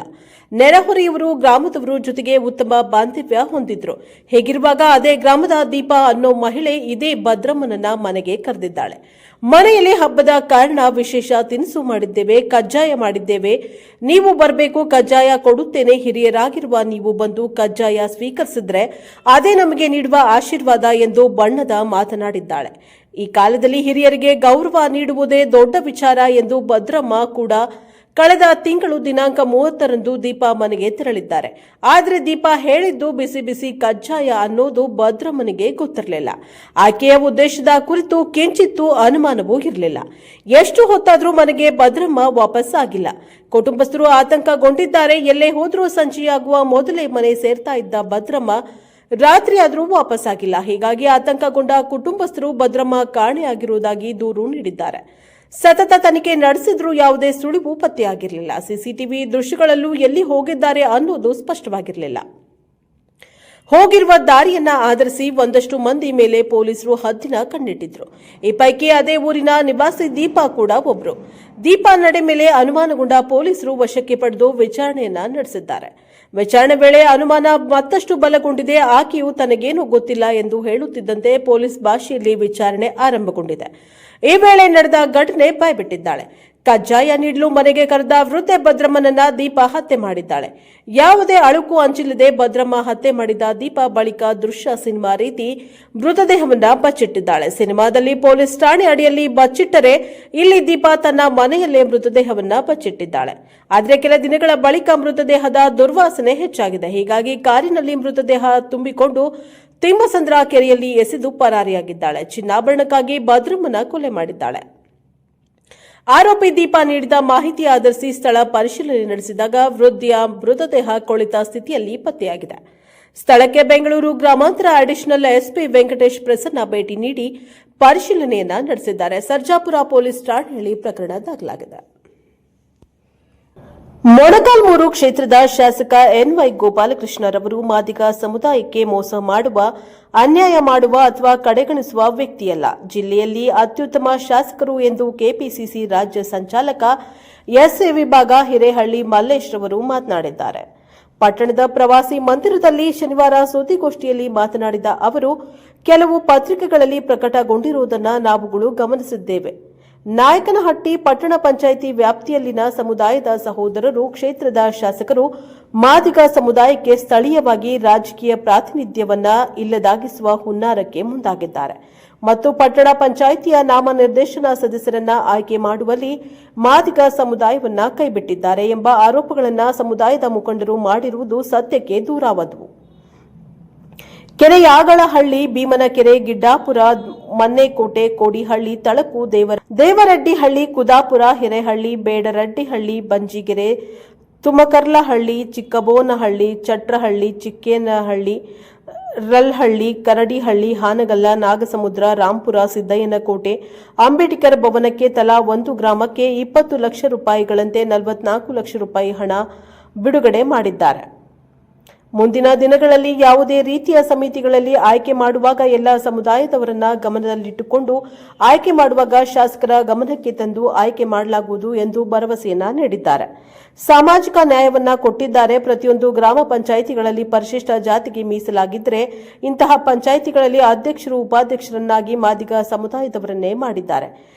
ನೆರೆಹೊರೆಯವರು, ಗ್ರಾಮದವರು ಜೊತೆಗೆ ಉತ್ತಮ ಬಾಂಧವ್ಯ ಹೊಂದಿದ್ರು. ಹೀಗಿರುವಾಗ ಅದೇ ಗ್ರಾಮದ ದೀಪಾ ಅನ್ನೋ ಮಹಿಳೆ ಇದೇ ಭದ್ರಮ್ಮನನ್ನ ಮನೆಗೆ ಕರೆದಿದ್ದಾಳೆ. ಮನೆಯಲ್ಲಿ ಹಬ್ಬದ ಕಾರಣ ವಿಶೇಷ ತಿನಿಸು ಮಾಡಿದ್ದೇವೆ, ಕಜ್ಜಾಯ ಮಾಡಿದ್ದೇವೆ, ನೀವು ಬರಬೇಕು, ಕಜ್ಜಾಯ ಕೊಡುತ್ತೇನೆ, ಹಿರಿಯರಾಗಿರುವ ನೀವು ಬಂದು ಕಜ್ಜಾಯ ಸ್ವೀಕರಿಸಿದ್ರೆ ಅದೇ ನಮಗೆ ನೀಡುವ ಆಶೀರ್ವಾದ ಎಂದು ಬಣ್ಣದ ಮಾತನಾಡಿದ್ದಾಳೆ. ಈ ಕಾಲದಲ್ಲಿ ಹಿರಿಯರಿಗೆ ಗೌರವ ನೀಡುವುದೇ ದೊಡ್ಡ ವಿಚಾರ ಎಂದು ಭದ್ರಮ್ಮ ಕೂಡ ಕಳೆದ ತಿಂಗಳು ದಿನಾಂಕ 30ರಂದು ದೀಪಾ ಮನೆಗೆ ತೆರಳಿದ್ದಾರೆ. ಆದರೆ ದೀಪಾ ಹೇಳಿದ್ದು ಬಿಸಿ ಬಿಸಿ ಕಜ್ಜಾಯ ಅನ್ನೋದು ಭದ್ರಮ್ಮನಿಗೆ ಗೊತ್ತಿರಲಿಲ್ಲ. ಆಕೆಯ ಉದ್ದೇಶದ ಕುರಿತು ಕಿಂಚಿತ್ತೂ ಅನುಮಾನವೂ ಇರಲಿಲ್ಲ. ಎಷ್ಟು ಹೊತ್ತಾದರೂ ಮನೆಗೆ ಭದ್ರಮ್ಮ ವಾಪಸ್ ಆಗಿಲ್ಲ. ಕುಟುಂಬಸ್ಥರು ಆತಂಕಗೊಂಡಿದ್ದಾರೆ. ಎಲ್ಲೇ ಹೋದರೂ ಸಂಜೆಯಾಗುವ ಮೊದಲೇ ಮನೆ ಸೇರ್ತಾ ಇದ್ದ ಭದ್ರಮ್ಮ ರಾತ್ರಿ ಆದರೂ ವಾಪಸ್ ಆಗಿಲ್ಲ. ಹೀಗಾಗಿ ಆತಂಕಗೊಂಡ ಕುಟುಂಬಸ್ಥರು ಭದ್ರಮ್ಮ ಕಾಣೆಯಾಗಿರುವುದಾಗಿ ದೂರು ನೀಡಿದ್ದಾರೆ. ಸತತ ತನಿಖೆ ನಡೆಸಿದ್ರೂ ಯಾವುದೇ ಸುಳಿವು ಪತ್ತೆಯಾಗಿರಲಿಲ್ಲ. ಸಿಸಿಟಿವಿ ದೃಶ್ಯಗಳಲ್ಲೂ ಎಲ್ಲಿ ಹೋಗಿದ್ದಾರೆ ಅನ್ನೋದು ಸ್ಪಷ್ಟವಾಗಿರಲಿಲ್ಲ. ಹೋಗಿರುವ ದಾರಿಯನ್ನ ಆಧರಿಸಿ ಒಂದಷ್ಟು ಮಂದಿ ಮೇಲೆ ಪೊಲೀಸರು ಹದ್ದಿನ ಕಣ್ಣಿಟ್ಟಿದ್ರು. ಈ ಪೈಕಿ ಅದೇ ಊರಿನ ನಿವಾಸಿ ದೀಪಾ ಕೂಡ ಒಬ್ರು. ದೀಪಾ ನಡೆ ಮೇಲೆ ಅನುಮಾನಗೊಂಡ ಪೊಲೀಸರು ವಶಕ್ಕೆ ಪಡೆದು ವಿಚಾರಣೆಯನ್ನ ನಡೆಸಿದ್ದಾರೆ. ವಿಚಾರಣೆ ವೇಳೆ ಅನುಮಾನ ಮತ್ತಷ್ಟು ಬಲಗೊಂಡಿದೆ. ಆಕೆಯು ತನಗೇನೂ ಗೊತ್ತಿಲ್ಲ ಎಂದು ಹೇಳುತ್ತಿದ್ದಂತೆ ಪೊಲೀಸ್ ಭಾಷೆಯಲ್ಲಿ ವಿಚಾರಣೆ ಆರಂಭಗೊಂಡಿದೆ. ಈ ವೇಳೆ ನಡೆದ ಘಟನೆ ಬಾಯ್ಬಿಟ್ಟಿದ್ದಾಳೆ. ಕಜ್ಜಾಯ ನೀಡಲು ಮನೆಗೆ ಕರೆದ ವೃದ್ಧೆ ಭದ್ರಮ್ಮನನ್ನ ದೀಪಾ ಹತ್ಯೆ ಮಾಡಿದ್ದಾಳೆ. ಯಾವುದೇ ಅಳುಕು ಅಂಚಿಲ್ಲದೆ ಭದ್ರಮ್ಮ ಹತ್ಯೆ ಮಾಡಿದ ದೀಪಾ ಬಳಿಕ ದೃಶ್ಯ ಸಿನಿಮಾ ರೀತಿ ಮೃತದೇಹವನ್ನ ಬಚ್ಚಿಟ್ಟಿದ್ದಾಳೆ. ಸಿನಿಮಾದಲ್ಲಿ ಪೊಲೀಸ್ ಠಾಣೆ ಅಡಿಯಲ್ಲಿ ಬಚ್ಚಿಟ್ಟರೆ ಇಲ್ಲಿ ದೀಪಾ ತನ್ನ ಮನೆಯಲ್ಲೇ ಮೃತದೇಹವನ್ನ ಬಚ್ಚಿಟ್ಟಿದ್ದಾಳೆ. ಆದರೆ ಕೆಲ ದಿನಗಳ ಬಳಿಕ ಮೃತದೇಹದ ದುರ್ವಾಸನೆ ಹೆಚ್ಚಾಗಿದೆ. ಹೀಗಾಗಿ ಕಾರಿನಲ್ಲಿ ಮೃತದೇಹ ತುಂಬಿಕೊಂಡು ತಿಮ್ಮಸಂದ್ರ ಕೆರೆಯಲ್ಲಿ ಎಸೆದು ಪರಾರಿಯಾಗಿದ್ದಾಳೆ. ಚಿನ್ನಾಭರಣಕ್ಕಾಗಿ ಭದ್ರಮ್ಮನ ಕೊಲೆ ಮಾಡಿದ್ದಾಳೆ. ಆರೋಪಿ ದೀಪಾ ನೀಡಿದ ಮಾಹಿತಿ ಆಧರಿಸಿ ಸ್ಥಳ ಪರಿಶೀಲನೆ ನಡೆಸಿದಾಗ ವೃದ್ಧೆಯ ಮೃತದೇಹ ಕೊಳೆತ ಸ್ಥಿತಿಯಲ್ಲಿ ಪತ್ತೆಯಾಗಿದೆ. ಸ್ಥಳಕ್ಕೆ ಬೆಂಗಳೂರು ಗ್ರಾಮಾಂತರ ಅಡಿಷನಲ್ ಎಸ್ಪಿ ವೆಂಕಟೇಶ್ ಪ್ರಸನ್ನ ಭೇಟಿ ನೀಡಿ ಪರಿಶೀಲನೆಯನ್ನ ನಡೆಸಿದ್ದಾರೆ. ಸರ್ಜಾಪುರ ಪೊಲೀಸ್ ಠಾಣೆಯಲ್ಲಿ ಪ್ರಕರಣ ದಾಖಲಾಗಿದೆ. ಮೊಳಕಾಲ್ಮೂರು ಕ್ಷೇತ್ರದ ಶಾಸಕ ಎನ್ವೈ ಗೋಪಾಲಕೃಷ್ಣರವರು ಮಾದಿಗ ಸಮುದಾಯಕ್ಕೆ ಮೋಸ ಮಾಡುವ, ಅನ್ಯಾಯ ಮಾಡುವ ಅಥವಾ ಕಡೆಗಣಿಸುವ ವ್ಯಕ್ತಿಯಲ್ಲ. ಜಿಲ್ಲೆಯಲ್ಲಿ ಅತ್ಯುತ್ತಮ ಶಾಸಕರು ಎಂದು ಕೆಪಿಸಿಸಿ ರಾಜ್ಯ ಸಂಚಾಲಕ ಎಸ್ಎ ವಿಭಾಗ ಹಿರೇಹಳ್ಳಿ ಮಲ್ಲೇಶ್ ರವರು ಮಾತನಾಡಿದ್ದಾರೆ. ಪಟ್ಟಣದ ಪ್ರವಾಸಿ ಮಂದಿರದಲ್ಲಿ ಶನಿವಾರ ಸುದ್ದಿಗೋಷ್ಠಿಯಲ್ಲಿ ಮಾತನಾಡಿದ ಅವರು, ಕೆಲವು ಪತ್ರಿಕೆಗಳಲ್ಲಿ ಪ್ರಕಟಗೊಂಡಿರುವುದನ್ನು ನಾವುಗಳು ಗಮನಿಸಿದ್ದೇವೆ. ನಾಯಕನಹಟ್ಟಿ ಪಟ್ಟಣ ಪಂಚಾಯಿತಿ ವ್ಯಾಪ್ತಿಯಲ್ಲಿನ ಸಮುದಾಯದ ಸಹೋದರರು, ಕ್ಷೇತ್ರದ ಶಾಸಕರು ಮಾದಿಗ ಸಮುದಾಯಕ್ಕೆ ಸ್ಥಳೀಯವಾಗಿ ರಾಜಕೀಯ ಪ್ರಾತಿನಿಧ್ಯವನ್ನ ಇಲ್ಲದಾಗಿಸುವ ಹುನ್ನಾರಕ್ಕೆ ಮುಂದಾಗಿದ್ದಾರೆ ಮತ್ತು ಪಟ್ಟಣ ಪಂಚಾಯಿತಿಯ ನಾಮನಿರ್ದೇಶನ ಸದಸ್ಯರನ್ನ ಆಯ್ಕೆ ಮಾಡುವಲ್ಲಿ ಮಾದಿಗ ಸಮುದಾಯವನ್ನ ಕೈಬಿಟ್ಟಿದ್ದಾರೆ ಎಂಬ ಆರೋಪಗಳನ್ನು ಸಮುದಾಯದ ಮುಖಂಡರು ಮಾಡಿರುವುದು ಸತ್ಯಕ್ಕೆ ದೂರವಾದವು. ಕೆರೆಯಾಗಳಹಳ್ಳಿ, ಭೀಮನಕೆರೆ, ಗಿಡ್ಡಾಪುರ, ಮನ್ನೇಕೋಟೆ, ಕೋಡಿಹಳ್ಳಿ, ತಳಕು, ದೇವರಡ್ಡಿಹಳ್ಳಿ, ಕುದಾಪುರ, ಹಿರೇಹಳ್ಳಿ, ಬೇಡರಡ್ಡಿಹಳ್ಳಿ, ಬಂಜಿಗೆರೆ, ತುಮಕರ್ಲಹಳ್ಳಿ, ಚಿಕ್ಕಬೋನಹಳ್ಳಿ, ಚಟ್ರಹಳ್ಳಿ, ಚಿಕ್ಕೇನಹಳ್ಳಿ, ರಲ್ಹಳ್ಳಿ, ಕರಡಿಹಳ್ಳಿ, ಹಾನಗಲ್ಲ, ನಾಗಸಮುದ್ರ, ರಾಂಪುರ, ಸಿದ್ದಯ್ಯನಕೋಟೆ, ಅಂಬೇಡ್ಕರ್ ಭವನಕ್ಕೆ ತಲಾ ಒಂದು ಗ್ರಾಮಕ್ಕೆ 20 ಲಕ್ಷ ರೂಪಾಯಿಗಳಂತೆ 44 ಲಕ್ಷ ರೂಪಾಯಿ ಹಣ ಬಿಡುಗಡೆ ಮಾಡಿದ್ದಾರೆ. ಮುಂದಿನ ದಿನಗಳಲ್ಲಿ ಯಾವುದೇ ರೀತಿಯ ಸಮಿತಿಗಳಲ್ಲಿ ಆಯ್ಕೆ ಮಾಡುವಾಗ ಎಲ್ಲ ಸಮುದಾಯದವರನ್ನ ಗಮನದಲ್ಲಿಟ್ಟುಕೊಂಡು ಆಯ್ಕೆ ಮಾಡುವಾಗ ಶಾಸಕರ ಗಮನಕ್ಕೆ ತಂದು ಆಯ್ಕೆ ಮಾಡಲಾಗುವುದು ಎಂದು ಭರವಸೆಯನ್ನ ನೀಡಿದ್ದಾರೆ. ಸಾಮಾಜಿಕ ನ್ಯಾಯವನ್ನ ಕೊಟ್ಟಿದ್ದಾರೆ. ಪ್ರತಿಯೊಂದು ಗ್ರಾಮ ಪಂಚಾಯಿತಿಗಳಲ್ಲಿ ಪರಿಶಿಷ್ಟ ಜಾತಿಗೆ ಮೀಸಲಾಗಿದ್ದರೆ ಇಂತಹ ಪಂಚಾಯಿತಿಗಳಲ್ಲಿ ಅಧ್ಯಕ್ಷರು, ಉಪಾಧ್ಯಕ್ಷರನ್ನಾಗಿ ಮಾದಿಗ ಸಮುದಾಯದವರನ್ನೇ ಮಾಡಿದ್ದಾರೆ.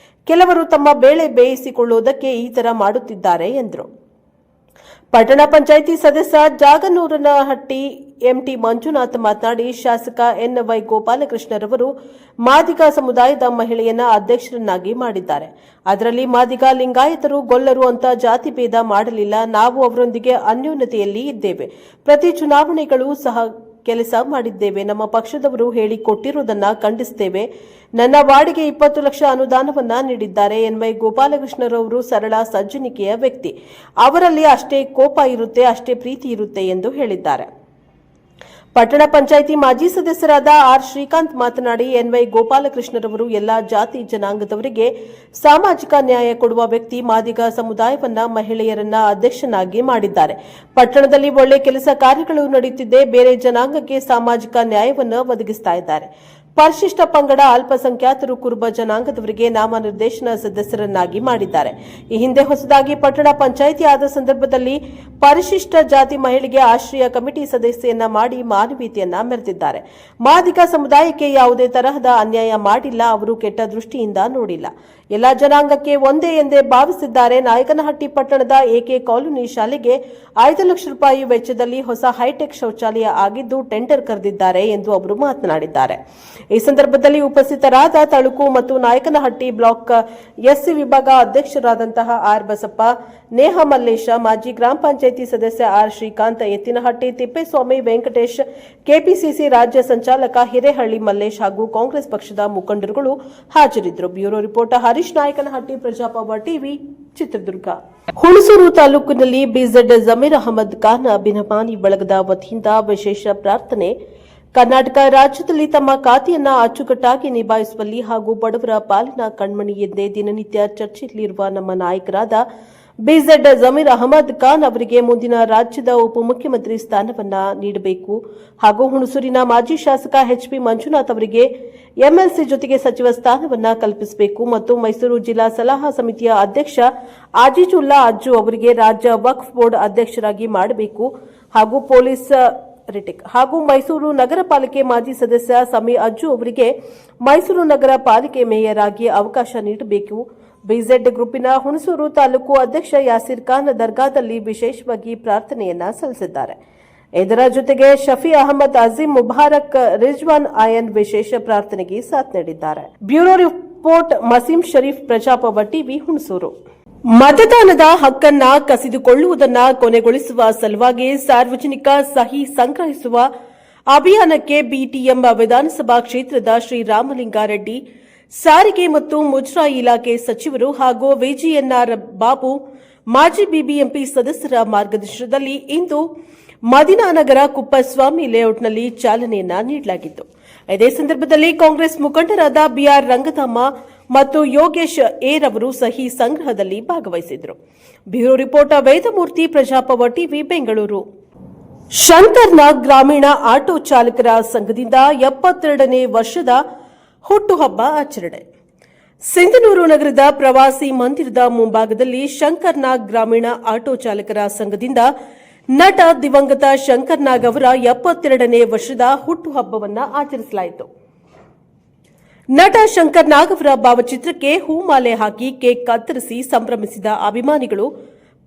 ಕೆಲವರು ತಮ್ಮ ಬೇಳೆ ಬೇಯಿಸಿಕೊಳ್ಳುವುದಕ್ಕೆ ಈ ತರ ಮಾಡುತ್ತಿದ್ದಾರೆ ಎಂದರು. ಪಟ್ಟಣ ಪಂಚಾಯಿತಿ ಸದಸ್ಯ ಜಾಗನೂರನಹಟ್ಟಿ ಎಂಟಿ ಮಂಜುನಾಥ್ ಮಾತನಾಡಿ, ಶಾಸಕ ಎನ್ವೈ ಗೋಪಾಲಕೃಷ್ಣರವರು ಮಾದಿಗ ಸಮುದಾಯದ ಮಹಿಳೆಯನ್ನ ಅಧ್ಯಕ್ಷರನ್ನಾಗಿ ಮಾಡಿದ್ದಾರೆ. ಅದರಲ್ಲಿ ಮಾದಿಗ, ಲಿಂಗಾಯತರು, ಗೊಲ್ಲರು ಅಂತ ಜಾತಿ ಭೇದ ಮಾಡಲಿಲ್ಲ. ನಾವು ಅವರೊಂದಿಗೆ ಅನ್ಯೋನ್ಯತೆಯಲ್ಲಿ ಇದ್ದೇವೆ. ಪ್ರತಿ ಚುನಾವಣೆಗಳು ಸಹ ಕೆಲಸ ಮಾಡಿದ್ದೇವೆ. ನಮ್ಮ ಪಕ್ಷದವರು ಹೇಳಿಕೊಟ್ಟಿರುವುದನ್ನು ಖಂಡಿಸುತ್ತೇವೆ. ನನ್ನ ವಾರ್ಡ್ಗೆ 20 ಲಕ್ಷ ಅನುದಾನವನ್ನ ನೀಡಿದ್ದಾರೆ. ಎನ್ವೈ ಗೋಪಾಲಕೃಷ್ಣರವರು ಸರಳ ಸಜ್ಜನಿಕೆಯ ವ್ಯಕ್ತಿ. ಅವರಲ್ಲಿ ಅಷ್ಟೇ ಕೋಪ ಇರುತ್ತೆ, ಅಷ್ಟೇ ಪ್ರೀತಿ ಇರುತ್ತೆ ಎಂದು ಹೇಳಿದ್ದಾರೆ. ಪಟ್ಟಣ ಪಂಚಾಯಿತಿ ಮಾಜಿ ಸದಸ್ಯರಾದ ಆರ್ ಶ್ರೀಕಾಂತ್ ಮಾತನಾಡಿ, ಎನ್ವೈ ಗೋಪಾಲಕೃಷ್ಣರವರು ಎಲ್ಲಾ ಜಾತಿ ಜನಾಂಗದವರಿಗೆ ಸಾಮಾಜಿಕ ನ್ಯಾಯ ಕೊಡುವ ವ್ಯಕ್ತಿ. ಮಾದಿಗ ಸಮುದಾಯವನ್ನ, ಮಹಿಳೆಯರನ್ನ ಅಧ್ಯಕ್ಷನಾಗಿ ಮಾಡಿದ್ದಾರೆ. ಪಟ್ಟಣದಲ್ಲಿ ಒಳ್ಳೆ ಕೆಲಸ ಕಾರ್ಯಗಳು ನಡೆಯುತ್ತಿದೆ. ಬೇರೆ ಜನಾಂಗಕ್ಕೆ ಸಾಮಾಜಿಕ ನ್ಯಾಯವನ್ನು ಒದಗಿಸ್ತಾ ಇದ್ದಾರೆ. ಪರಿಶಿಷ್ಟ ಪಂಗಡ, ಅಲ್ಪಸಂಖ್ಯಾತರು, ಕುರುಬ ಜನಾಂಗದವರಿಗೆ ನಾಮನಿರ್ದೇಶನ ಸದಸ್ಯರನ್ನಾಗಿ ಮಾಡಿದ್ದಾರೆ. ಈ ಹಿಂದೆ ಹೊಸದಾಗಿ ಪಟ್ಟಣ ಪಂಚಾಯಿತಿ ಆದ ಸಂದರ್ಭದಲ್ಲಿ ಪರಿಶಿಷ್ಟ ಜಾತಿ ಮಹಿಳೆಗೆ ಆಶ್ರಯ ಕಮಿಟಿ ಸದಸ್ಯೆಯನ್ನ ಮಾಡಿ ಮಾನವೀಯತೆಯನ್ನ ಮೆರೆದಿದ್ದಾರೆ. ಮಾದಿಗ ಸಮುದಾಯಕ್ಕೆ ಯಾವುದೇ ತರಹದ ಅನ್ಯಾಯ ಮಾಡಿಲ್ಲ. ಅವರು ಕೆಟ್ಟ ದೃಷ್ಟಿಯಿಂದ ನೋಡಿಲ್ಲ. ಎಲ್ಲಾ ಜನಾಂಗಕ್ಕೆ ಒಂದೇ ಎಂದೇ ಭಾವಿಸಿದ್ದಾರೆ. ನಾಯಕನಹಟ್ಟಿ ಪಟ್ಟಣದ ಎಕೆ ಕಾಲೋನಿ ಶಾಲೆಗೆ 5 ಲಕ್ಷ ರೂಪಾಯಿ ವೆಚ್ಚದಲ್ಲಿ ಹೊಸ ಹೈಟೆಕ್ ಶೌಚಾಲಯ ಆಗಿದ್ದು ಟೆಂಡರ್ ಕರೆದಿದ್ದಾರೆ ಎಂದು ಅವರು ಮಾತನಾಡಿದ್ದಾರೆ. ಈ ಸಂದರ್ಭದಲ್ಲಿ ಉಪಸ್ಥಿತರಾದ ತಳುಕು ಮತ್ತು ನಾಯಕನಹಟ್ಟಿ ಬ್ಲಾಕ್ ಎಸ್ಸಿ ವಿಭಾಗ ಅಧ್ಯಕ್ಷರಾದಂತಹ ಆರ್ ಬಸಪ್ಪ, ನೇಹ ಮಲ್ಲೇಶ, ಮಾಜಿ ಗ್ರಾಮ ಪಂಚಾಯಿತಿ ಸದಸ್ಯ ಆರ್ ಶ್ರೀಕಾಂತ್, ಎತ್ತಿನಹಟ್ಟಿ ತಿಪ್ಪೇಸ್ವಾಮಿ, ವೆಂಕಟೇಶ್, ಕೆಪಿಸಿಸಿ ರಾಜ್ಯ ಸಂಚಾಲಕ ಹಿರೇಹಳ್ಳಿ ಮಲ್ಲೇಶ್ ಹಾಗೂ ಕಾಂಗ್ರೆಸ್ ಪಕ್ಷದ ಮುಖಂಡರುಗಳು ಹಾಜರಿದ್ದರು. Bureau report Harish, Nayakanahatti, Prajaprabha TV, Chitradurga. Hunsur ತಾಲೂಕಿನಲ್ಲಿ ಬಿಜೆಡ್ ಜಮೀರ್ ಅಹಮದ್ ಖಾನ್ ಅಭಿಮಾನಿ ಬಳಗದ ವತಿಯಿಂದ ವಿಶೇಷ ಪ್ರಾರ್ಥನೆ. ಕರ್ನಾಟಕ ರಾಜ್ಯದಲ್ಲಿ ತಮ್ಮ ಖಾತೆಯನ್ನ ಅಚ್ಚುಕಟ್ಟಾಗಿ ನಿಭಾಯಿಸುವಲ್ಲಿ ಹಾಗೂ ಬಡವರ ಪಾಲಿನ ಕಣ್ಮಣಿ ಎಂದೇ ದಿನನಿತ್ಯ ಚರ್ಚೆಯಲ್ಲಿರುವ ನಮ್ಮ ನಾಯಕರಾದ ಬಿಜೆಡ್ ಜಮೀರ್ ಅಹಮದ್ ಖಾನ್ ಅವರಿಗೆ ಮುಂದಿನ ರಾಜ್ಯದ ಉಪಮುಖ್ಯಮಂತ್ರಿ ಸ್ಥಾನವನ್ನ ನೀಡಬೇಕು ಹಾಗೂ ಹುಣಸೂರಿನ ಮಾಜಿ ಶಾಸಕ ಎಚ್ಪಿ ಮಂಜುನಾಥ್ ಅವರಿಗೆ ಎಂಎಲ್ಸಿ ಜೊತೆಗೆ ಸಚಿವ ಸ್ಥಾನವನ್ನ ಕಲ್ಪಿಸಬೇಕು ಮತ್ತು ಮೈಸೂರು ಜಿಲ್ಲಾ ಸಲಹಾ ಸಮಿತಿಯ ಅಧ್ಯಕ್ಷ ಆಜಿಜುಲ್ಲಾ ಅಜ್ಜು ಅವರಿಗೆ ರಾಜ್ಯ ವಕ್ಫ್ ಬೋರ್ಡ್ ಅಧ್ಯಕ್ಷರಾಗಿ ಮಾಡಬೇಕು ಹಾಗೂ ಹಾಗೂ ಮೈಸೂರು ನಗರ ಪಾಲಿಕೆ ಮಾಜಿ ಸದಸ್ಯ ಸಮಿ ಅಜ್ಜು ಅವರಿಗೆ ಮೈಸೂರು ನಗರ ಪಾಲಿಕೆ ಮೇಯರ್ ಆಗಿ ಅವಕಾಶ ನೀಡಬೇಕು. ಬಿಜೆಡ್ ಗ್ರೂಪಿನ ಹುಣಸೂರು ತಾಲೂಕು ಅಧ್ಯಕ್ಷ ಯಾಸಿರ್ ಖಾನ್ ದರ್ಗಾದಲ್ಲಿ ವಿಶೇಷವಾಗಿ ಪ್ರಾರ್ಥನೆಯನ್ನ ಸಲ್ಲಿಸಿದ್ದಾರೆ. ಇದರ ಜೊತೆಗೆ ಶಫಿ ಅಹಮದ್, ಅಜೀಂ ಮುಬಾರಕ್, ರಿಜ್ವಾನ್ ಆಯನ್ ವಿಶೇಷ ಪ್ರಾರ್ಥನೆಗೆ ಸಾಥ್ ನೀಡಿದ್ದಾರೆ. Bureau report Maseem Sharif, Prajaprabha TV, Hunsur. ಮತದಾನದ ಹಕ್ಕನ್ನ ಕಸಿದುಕೊಳ್ಳುವುದನ್ನ ಕೊನೆಗೊಳಿಸುವ ಸಲುವಾಗಿ ಸಾರ್ವಜನಿಕ ಸಹಿ ಸಂಗ್ರಹಿಸುವ ಅಭಿಯಾನಕ್ಕೆ ಬಿಟಿಎಂ ವಿಧಾನಸಭಾ ಕ್ಷೇತ್ರದ ಶ್ರೀರಾಮಲಿಂಗಾರೆಡ್ಡಿ, ಸಾರಿಗೆ ಮತ್ತು ಮುಜರಾಯಿ ಇಲಾಖೆ ಸಚಿವರು ಹಾಗೂ ವಿಜಿಎನ್ಆರ್ ಬಾಬು, ಮಾಜಿ ಬಿಬಿಎಂಪಿ ಸದಸ್ಯರ ಮಾರ್ಗದರ್ಶನದಲ್ಲಿ ಇಂದು ಮದಿನಾನಗರ ಕುಪ್ಪಸ್ವಾಮಿ ಲೇಔಟ್ನಲ್ಲಿ ಚಾಲನೆಯನ್ನ ನೀಡಲಾಗಿತ್ತು. ಇದೇ ಸಂದರ್ಭದಲ್ಲಿ ಕಾಂಗ್ರೆಸ್ ಮುಖಂಡರಾದ ಬಿಆರ್ ರಂಗಧಾಮ, ಮತ್ತು ಯೋಗೇಶ್ ರವರು ಸಹಿ ಸಂಗ್ರಹದಲ್ಲಿ ಭಾಗವಹಿಸಿದರು. Bureau reporter Vedamurthy, Prajaprabha TV, Bengaluru. Shankarnag ಗ್ರಾಮೀಣ ಆಟೋ ಚಾಲಕರ ಸಂಘದಿಂದ 72ನೇ ವರ್ಷದ ಹುಟ್ಟುಹಬ್ಬ ಆಚರಣೆ. ಸಿಂಧನೂರು ನಗರದ ಪ್ರವಾಸಿ ಮಂದಿರದ ಮುಂಭಾಗದಲ್ಲಿ ಶಂಕರ್ನಾಗ್ ಗ್ರಾಮೀಣ ಆಟೋ ಚಾಲಕರ ಸಂಘದಿಂದ ನಟ ದಿವಂಗತ ಶಂಕರ್ನಾಗ್ ಅವರ 72ನೇ ವರ್ಷದ ಹುಟ್ಟುಹಬ್ಬವನ್ನು ಆಚರಿಸಲಾಯಿತು. ನಟ ಶಂಕರ್ನಾಗ್ ಅವರ ಭಾವಚಿತ್ರಕ್ಕೆ ಹೂಮಾಲೆ ಹಾಕಿ ಕೇಕ್ ಕತ್ತರಿಸಿ ಸಂಭ್ರಮಿಸಿದ ಅಭಿಮಾನಿಗಳು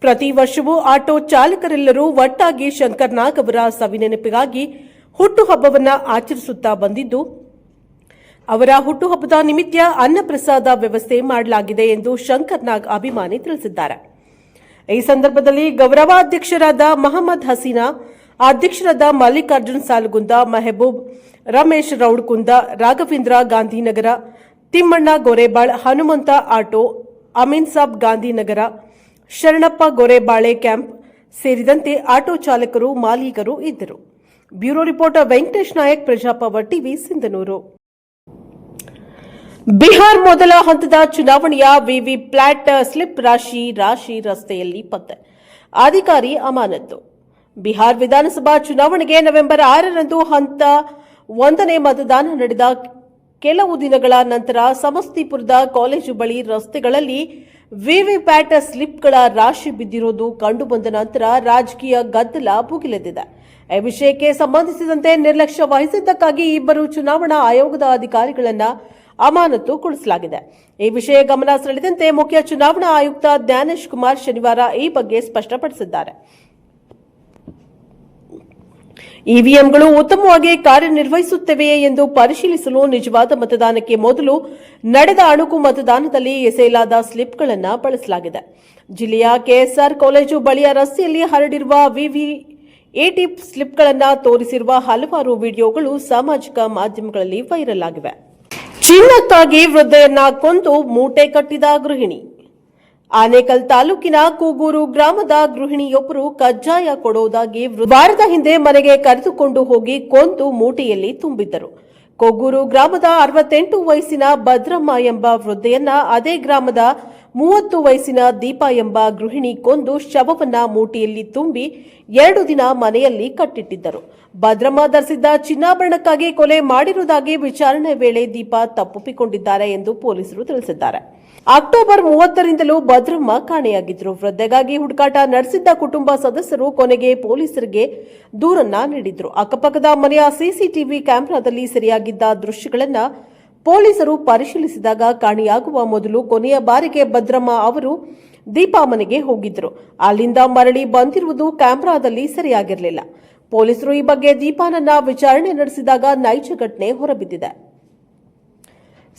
ಪ್ರತಿ ವರ್ಷವೂ ಆಟೋ ಚಾಲಕರೆಲ್ಲರೂ ಒಟ್ಟಾಗಿ ಶಂಕರ್ನಾಗ್ ಅವರ ಸವಿನೆನಪಿಗಾಗಿ ಹುಟ್ಟುಹಬ್ಬವನ್ನು ಆಚರಿಸುತ್ತಾ ಬಂದಿದ್ದು, ಅವರ ಹುಟ್ಟುಹಬ್ಬದ ನಿಮಿತ್ತ ಅನ್ನಪ್ರಸಾದ ವ್ಯವಸ್ಥೆ ಮಾಡಲಾಗಿದೆ ಎಂದು ಶಂಕರ್ನಾಗ್ ಅಭಿಮಾನಿ ತಿಳಿಸಿದ್ದಾರೆ. ಈ ಸಂದರ್ಭದಲ್ಲಿ ಗೌರವಾಧ್ಯಕ್ಷರಾದ ಮಹಮ್ಮದ್ ಹಸೀನಾ, ಅಧ್ಯಕ್ಷರಾದ ಮಲ್ಲಿಕಾರ್ಜುನ್ ಸಾಲಗುಂದ, ಮೆಹಬೂಬ್, ರಮೇಶ್ ರೌಡ್ಕುಂದ, ರಾಘವೇಂದ್ರ ಗಾಂಧಿನಗರ, ತಿಮ್ಮಣ್ಣ ಗೋರೆಬಾಳ್, ಹನುಮಂತ ಆಟೋ, ಅಮೀನ್ ಸಾಬ್ ಗಾಂಧಿನಗರ, ಶರಣಪ್ಪ ಗೋರೆಬಾಳೆ ಕ್ಯಾಂಪ್ ಸೇರಿದಂತೆ ಆಟೋ ಚಾಲಕರು, ಮಾಲೀಕರು ಇದ್ದರು. Bureau reporter Venkatesh Nayak, Prajaprabha TV, Sindhanur. Bihar ಮೊದಲ ಹಂತದ ಚುನಾವಣೆಯ ವಿವಿಪ್ಯಾಟ್ ಸ್ಲಿಪ್ ರಾಶಿ ರಸ್ತೆಯಲ್ಲಿ ಪತ್ತೆ, ಅಧಿಕಾರಿ ಅಮಾನತು. ಬಿಹಾರ್ ವಿಧಾನಸಭಾ ಚುನಾವಣೆಗೆ ನವೆಂಬರ್ 6ರಂದು ಹಂತ 1ನೇ ಮತದಾನ ನಡೆದ ಕೆಲವು ದಿನಗಳ ನಂತರ ಸಮಸ್ತಿಪುರದ ಕಾಲೇಜು ಬಳಿ ರಸ್ತೆಗಳಲ್ಲಿ ವಿವಿಪ್ಯಾಟ್ ಸ್ಲಿಪ್ಗಳ ರಾಶಿ ಬಿದ್ದಿರುವುದು ಕಂಡುಬಂದ ನಂತರ ರಾಜಕೀಯ ಗದ್ದಲ ಭುಗಿಲೆದ್ದಿದೆ. ಈ ವಿಷಯಕ್ಕೆ ಸಂಬಂಧಿಸಿದಂತೆ ನಿರ್ಲಕ್ಷ್ಯ ವಹಿಸಿದ್ದಕ್ಕಾಗಿ ಇಬ್ಬರು ಚುನಾವಣಾ ಆಯೋಗದ ಅಧಿಕಾರಿಗಳನ್ನು ಅಮಾನತುಗೊಳಿಸಲಾಗಿದೆ. ಈ ವಿಷಯ ಗಮನ ಸೆಳೆದಂತೆ ಮುಖ್ಯ ಚುನಾವಣಾ ಆಯುಕ್ತ ಜ್ಞಾನೇಶ್ ಕುಮಾರ್ ಶನಿವಾರ ಈ ಬಗ್ಗೆ ಸ್ಪಷ್ಟಪಡಿಸಿದ್ದಾರೆ. ಇವಿಎಂಗಳು ಉತ್ತಮವಾಗಿ ಕಾರ್ಯನಿರ್ವಹಿಸುತ್ತವೆಯೇ ಎಂದು ಪರಿಶೀಲಿಸಲು ನಿಜವಾದ ಮತದಾನಕ್ಕೆ ಮೊದಲು ನಡೆದ ಅಣುಕು ಮತದಾನದಲ್ಲಿ ಎಸೆಯಲಾದ ಸ್ಲಿಪ್ಗಳನ್ನು ಬಳಸಲಾಗಿದೆ. ಜಿಲ್ಲೆಯ ಕೆಎಸ್ಆರ್ ಕಾಲೇಜು ಬಳಿಯ ರಸ್ತೆಯಲ್ಲಿ ಹರಡಿರುವ ವಿವಿಎಟಿ ಸ್ಲಿಪ್ಗಳನ್ನು ತೋರಿಸಿರುವ ಹಲವಾರು ವಿಡಿಯೋಗಳು ಸಾಮಾಜಿಕ ಮಾಧ್ಯಮಗಳಲ್ಲಿ ವೈರಲ್ ಆಗಿವೆ. ಚಿನ್ನಕ್ಕಾಗಿ ವೃದ್ಧೆಯನ್ನ ಕೊಂದು ಮೂಟೆ ಕಟ್ಟಿದ ಗೃಹಿಣಿ. ಆನೇಕಲ್ ತಾಲೂಕಿನ ಕೂಗೂರು ಗ್ರಾಮದ ಗೃಹಿಣಿಯೊಬ್ಬರು ಕಜ್ಜಾಯ ಕೊಡುವುದಾಗಿ ವಾರದ ಹಿಂದೆ ಮನೆಗೆ ಕರೆದುಕೊಂಡು ಹೋಗಿ ಕೊಂದು ಮೂಟೆಯಲ್ಲಿ ತುಂಬಿದ್ದರು. ಕೊಗ್ಗೂರು ಗ್ರಾಮದ 68 ವಯಸ್ಸಿನ ಭದ್ರಮ್ಮ ಎಂಬ ವೃದ್ಧೆಯನ್ನ ಅದೇ ಗ್ರಾಮದ 30 ವಯಸ್ಸಿನ ದೀಪಾ ಎಂಬ ಗೃಹಿಣಿ ಕೊಂದು ಶವವನ್ನ ಮೂಟೆಯಲ್ಲಿ ತುಂಬಿ 2 ದಿನ ಮನೆಯಲ್ಲಿ ಕಟ್ಟಿಟ್ಟಿದ್ದರು. ಭದ್ರಮ್ಮ ಧರಿಸಿದ್ದ ಚಿನ್ನಾಭರಣಕ್ಕಾಗಿ ಕೊಲೆ ಮಾಡಿರುವುದಾಗಿ ವಿಚಾರಣೆ ವೇಳೆ ದೀಪಾ ತಪ್ಪೊಪ್ಪಿಕೊಂಡಿದ್ದಾರೆ ಎಂದು ಪೊಲೀಸರು ತಿಳಿಸಿದ್ದಾರೆ. ಅಕ್ಟೋಬರ್ 30ರಿಂದಲೂ ಭದ್ರಮ್ಮ ಕಾಣೆಯಾಗಿದ್ದರು. ವೃದ್ಧೆಗಾಗಿ ಹುಡುಕಾಟ ನಡೆಸಿದ್ದ ಕುಟುಂಬ ಸದಸ್ಯರು ಕೊನೆಗೆ ಪೊಲೀಸರಿಗೆ ದೂರನ್ನ ನೀಡಿದ್ರು. ಅಕ್ಕಪಕ್ಕದ ಮನೆಯ ಸಿಸಿಟಿವಿ ಕ್ಯಾಮೆರಾದಲ್ಲಿ ಸೆರೆಯಾಗಿದ್ದ ದೃಶ್ಯಗಳನ್ನು ಪೊಲೀಸರು ಪರಿಶೀಲಿಸಿದಾಗ ಕಾಣೆಯಾಗುವ ಮೊದಲು ಕೊನೆಯ ಬಾರಿಗೆ ಭದ್ರಮ್ಮ ಅವರು ದೀಪಾ ಮನೆಗೆ ಹೋಗಿದ್ರು. ಅಲ್ಲಿಂದ ಮರಳಿ ಬಂದಿರುವುದು ಕ್ಯಾಮೆರಾದಲ್ಲಿ ಸೆರೆಯಾಗಿರಲಿಲ್ಲ. ಪೊಲೀಸರು ಈ ಬಗ್ಗೆ ದೀಪಾನನ್ನ ವಿಚಾರಣೆ ನಡೆಸಿದಾಗ ನೈಜ ಘಟನೆ ಹೊರಬಿದ್ದಿದೆ.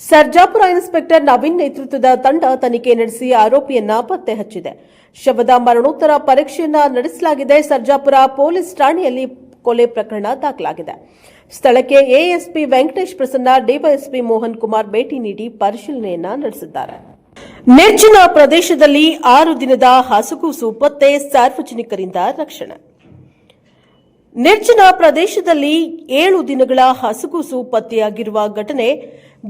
ಸರ್ಜಾಪುರ ಇನ್ಸ್ಪೆಕ್ಟರ್ ನವೀನ್ ನೇತೃತ್ವದ ತಂಡ ತನಿಖೆ ನಡೆಸಿ ಆರೋಪಿಯನ್ನ ಪತ್ತೆ ಹಚ್ಚಿದೆ. ಶವದ ಮರಣೋತ್ತರ ಪರೀಕ್ಷೆಯನ್ನ ನಡೆಸಲಾಗಿದೆ. ಸರ್ಜಾಪುರ ಪೊಲೀಸ್ ಠಾಣೆಯಲ್ಲಿ ಕೊಲೆ ಪ್ರಕರಣ ದಾಖಲಾಗಿದೆ. ಸ್ಥಳಕ್ಕೆ ಎಎಸ್ಪಿ ವೆಂಕಟೇಶ್ ಪ್ರಸನ್ನ, ಡಿವೈಎಸ್ಪಿ ಮೋಹನ್ ಕುಮಾರ್ ಭೇಟಿ ನೀಡಿ ಪರಿಶೀಲನೆಯನ್ನ ನಡೆಸಿದ್ದಾರೆ. ನಿರ್ಜನ ಪ್ರದೇಶದಲ್ಲಿ 6 ದಿನದ ಹಸುಗೂಸು ಪತ್ತೆ, ಸಾರ್ವಜನಿಕರಿಂದ ರಕ್ಷಣೆ. ನಿರ್ಜನ ಪ್ರದೇಶದಲ್ಲಿ 7 ದಿನಗಳ ಹಸುಗೂಸು ಪತ್ತೆಯಾಗಿರುವ ಘಟನೆ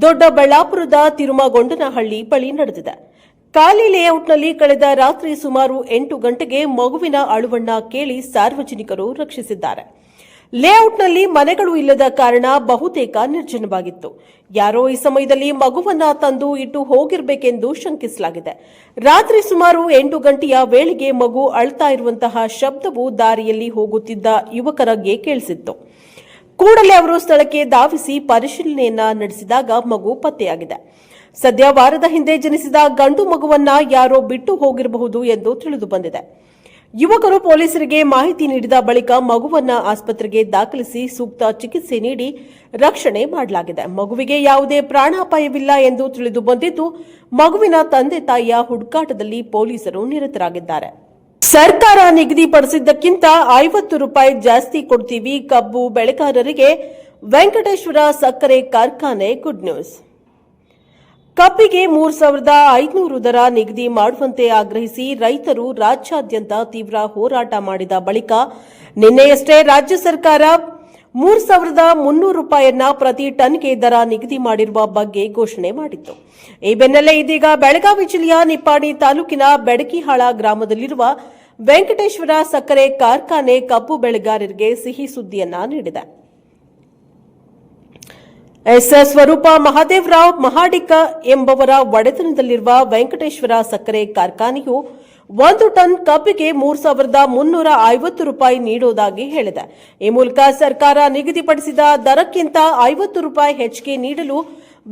ದೊಡ್ಡಬಳ್ಳಾಪುರದ ತಿರುಮಗೊಂಡನಹಳ್ಳಿ ಬಳಿ ನಡೆದಿದೆ. ಖಾಲಿ ಲೇಔಟ್ನಲ್ಲಿ ಕಳೆದ ರಾತ್ರಿ ಸುಮಾರು 8 ಗಂಟೆಗೆ ಮಗುವಿನ ಅಳುವನ್ನ ಕೇಳಿ ಸಾರ್ವಜನಿಕರು ರಕ್ಷಿಸಿದ್ದಾರೆ. ಲೇಔಟ್ನಲ್ಲಿ ಮನೆಗಳು ಇಲ್ಲದ ಕಾರಣ ಬಹುತೇಕ ನಿರ್ಜನವಾಗಿತ್ತು. ಯಾರೋ ಈ ಸಮಯದಲ್ಲಿ ಮಗುವನ್ನ ತಂದು ಇಟ್ಟು ಹೋಗಿರಬೇಕೆಂದು ಶಂಕಿಸಲಾಗಿದೆ. ರಾತ್ರಿ ಸುಮಾರು 8 ಗಂಟೆಯ ವೇಳೆಗೆ ಮಗು ಅಳ್ತಾ ಇರುವಂತಹ ಶಬ್ದವು ದಾರಿಯಲ್ಲಿ ಹೋಗುತ್ತಿದ್ದ ಯುವಕರಿಗೆ ಕೇಳಿಸಿತ್ತು. ಕೂಡಲೇ ಅವರು ಸ್ಥಳಕ್ಕೆ ಧಾವಿಸಿ ಪರಿಶೀಲನೆಯನ್ನ ನಡೆಸಿದಾಗ ಮಗು ಪತ್ತೆಯಾಗಿದೆ. ಸದ್ಯ ವಾರದ ಹಿಂದೆ ಜನಿಸಿದ ಗಂಡು ಮಗುವನ್ನ ಯಾರೋ ಬಿಟ್ಟು ಹೋಗಿರಬಹುದು ಎಂದು ತಿಳಿದು ಬಂದಿದೆ. ಯುವಕರು ಪೊಲೀಸರಿಗೆ ಮಾಹಿತಿ ನೀಡಿದ ಬಳಿಕ ಮಗುವನ್ನ ಆಸ್ಪತ್ರೆಗೆ ದಾಖಲಿಸಿ ಸೂಕ್ತ ಚಿಕಿತ್ಸೆ ನೀಡಿ ರಕ್ಷಣೆ ಮಾಡಲಾಗಿದೆ. ಮಗುವಿಗೆ ಯಾವುದೇ ಪ್ರಾಣಾಪಾಯವಿಲ್ಲ ಎಂದು ತಿಳಿದು ಬಂದಿದ್ದು, ಮಗುವಿನ ತಂದೆ ತಾಯಿಯ ಹುಡುಕಾಟದಲ್ಲಿ ಪೊಲೀಸರು ನಿರತರಾಗಿದ್ದಾರೆ. ಸರ್ಕಾರ ನಿಗದಿಪಡಿಸಿದ್ದಕ್ಕಿಂತ 50 ರೂಪಾಯಿ ಜಾಸ್ತಿ ಕೊಡ್ತೀವಿ ಕಬ್ಬು ಬೆಳೆಗಾರರಿಗೆ, ವೆಂಕಟೇಶ್ವರ ಸಕ್ಕರೆ ಕಾರ್ಖಾನೆ ಗುಡ್ ನ್ಯೂಸ್. ಕಬ್ಬಿಗೆ 3,500 ದರ ನಿಗದಿ ಮಾಡುವಂತೆ ಆಗ್ರಹಿಸಿ ರೈತರು ರಾಜ್ಯಾದ್ಯಂತ ತೀವ್ರ ಹೋರಾಟ ಮಾಡಿದ ಬಳಿಕ ನಿನ್ನೆಯಷ್ಟೇ ರಾಜ್ಯ ಸರ್ಕಾರ 3,300 ರೂಪಾಯಿಯನ್ನ ಪ್ರತಿ ಟನ್ಗೆ ದರ ನಿಗದಿ ಮಾಡಿರುವ ಬಗ್ಗೆ ಘೋಷಣೆ ಮಾಡಿತ್ತು. ಈ ಬೆನ್ನಲ್ಲೇ ಇದೀಗ ಬೆಳಗಾವಿ ಜಿಲ್ಲೆಯ ನಿಪ್ಪಾಣಿ ತಾಲೂಕಿನ ಬೆಡಕಿಹಾಳ ಗ್ರಾಮದಲ್ಲಿರುವ ವೆಂಕಟೇಶ್ವರ ಸಕ್ಕರೆ ಕಾರ್ಖಾನೆ ಕಬ್ಬು ಬೆಳೆಗಾರರಿಗೆ ಸಿಹಿ ಸುದ್ದಿಯನ್ನ ನೀಡಿದೆ. ಎಸ್ ಸ್ವರೂಪ ಮಹಾದೇವರಾವ್ ಮಹಾಡಿಕ ಎಂಬವರ ಒಡೆತನದಲ್ಲಿರುವ ವೆಂಕಟೇಶ್ವರ ಸಕ್ಕರೆ ಕಾರ್ಖಾನೆಯು 1 ಟನ್ ಕಬ್ಬಿಗೆ 3,350 ರೂಪಾಯಿ ನೀಡುವುದಾಗಿ ಹೇಳಿದೆ. ಈ ಮೂಲಕ ಸರ್ಕಾರ ನಿಗದಿಪಡಿಸಿದ ದರಕ್ಕಿಂತ 50 ರೂಪಾಯಿ ಹೆಚ್ಚಿಗೆ ನೀಡಲು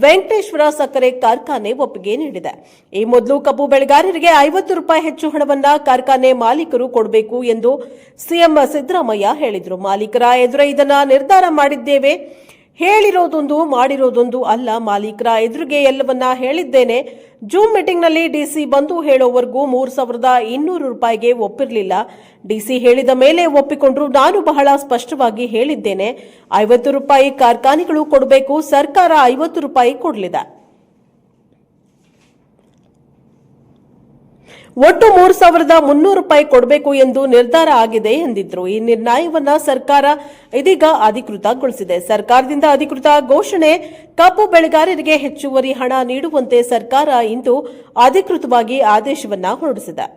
ವೆಂಕಟೇಶ್ವರ ಸಕ್ಕರೆ ಕಾರ್ಖಾನೆ ಒಪ್ಪಿಗೆ ನೀಡಿದೆ. ಈ ಮೊದಲು ಕಬ್ಬು ಬೆಳೆಗಾರರಿಗೆ 50 ರೂಪಾಯಿ ಹೆಚ್ಚು ಹಣವನ್ನ ಕಾರ್ಖಾನೆ ಮಾಲೀಕರು ಕೊಡಬೇಕು ಎಂದು ಸಿಎಂ ಸಿದ್ದರಾಮಯ್ಯ ಹೇಳಿದರು. ಮಾಲೀಕರ ಎದುರೇ ಇದನ್ನ ನಿರ್ಧಾರ ಮಾಡಿದ್ದೇವೆ. ಹೇಳಿರೋದೊಂದು ಮಾಡಿರೋದೊಂದು ಅಲ್ಲ. ಮಾಲೀಕರ ಎದುರಿಗೆ ಎಲ್ಲವನ್ನ ಹೇಳಿದ್ದೇನೆ. ಜೂಮ್ ಮೀಟಿಂಗ್ನಲ್ಲಿ ಡಿಸಿ ಬಂದು ಹೇಳೋವರೆಗೂ 3,200 ರೂಪಾಯಿಗೆ ಒಪ್ಪಿರಲಿಲ್ಲ. ಡಿಸಿ ಹೇಳಿದ ಮೇಲೆ ಒಪ್ಪಿಕೊಂಡ್ರು. ನಾನು ಬಹಳ ಸ್ಪಷ್ಟವಾಗಿ ಹೇಳಿದ್ದೇನೆ, 50 ರೂಪಾಯಿ ಕಾರ್ಖಾನೆಗಳು ಕೊಡಬೇಕು. ಸರ್ಕಾರ 50 ರೂಪಾಯಿ ಕೊಡಲಿದೆ. ಒಟ್ಟು 3,300 ರೂಪಾಯಿ ಕೊಡಬೇಕು ಎಂದು ನಿರ್ಧಾರ ಆಗಿದೆ ಎಂದಿದ್ರು. ಈ ನಿರ್ಣಯವನ್ನ ಸರ್ಕಾರ ಇದೀಗ ಅಧಿಕೃತಗೊಳಿಸಿದೆ. ಸರ್ಕಾರದಿಂದ ಅಧಿಕೃತ ಘೋಷಣೆ. ಕಬ್ಬು ಬೆಳೆಗಾರರಿಗೆ ಹೆಚ್ಚುವರಿ ಹಣ ನೀಡುವಂತೆ ಸರ್ಕಾರ ಇಂದು ಅಧಿಕೃತವಾಗಿ ಆದೇಶವನ್ನ ಹೊರಡಿಸಿದೆ.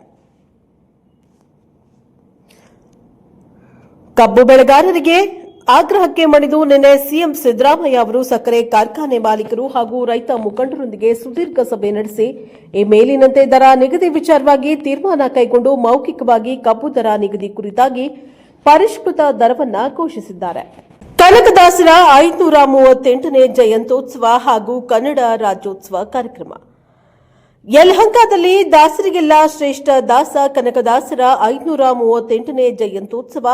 ಕಬ್ಬು ಬೆಳೆಗಾರರಿಗೆ ಆಗ್ರಹಕ್ಕೆ ಮಣಿದು ನಿನ್ನೆ ಸಿಎಂ ಸಿದ್ದರಾಮಯ್ಯ ಅವರು ಸಕ್ಕರೆ ಕಾರ್ಖಾನೆ ಮಾಲೀಕರು ಹಾಗೂ ರೈತ ಮುಖಂಡರೊಂದಿಗೆ ಸುದೀರ್ಘ ಸಭೆ ನಡೆಸಿ ಈ ಮೇಲಿನಂತೆ ದರ ನಿಗದಿ ವಿಚಾರವಾಗಿ ತೀರ್ಮಾನ ಕೈಗೊಂಡು ಮೌಖಿಕವಾಗಿ ಕಬ್ಬು ದರ ನಿಗದಿ ಕುರಿತಾಗಿ ಪರಿಷ್ಕೃತ ದರವನ್ನು ಘೋಷಿಸಿದ್ದಾರೆ. ಕನಕದಾಸರ 538ನೇ ಜಯಂತ್ಯೋತ್ಸವ ಹಾಗೂ ಕನ್ನಡ ರಾಜ್ಯೋತ್ಸವ ಕಾರ್ಯಕ್ರಮ. ಯಲಹಂಕದಲ್ಲಿ ದಾಸರಿಗೆಲ್ಲ ಶ್ರೇಷ್ಠ ದಾಸ ಕನಕದಾಸರ 538ನೇ ಜಯಂತ್ಯೋತ್ಸವ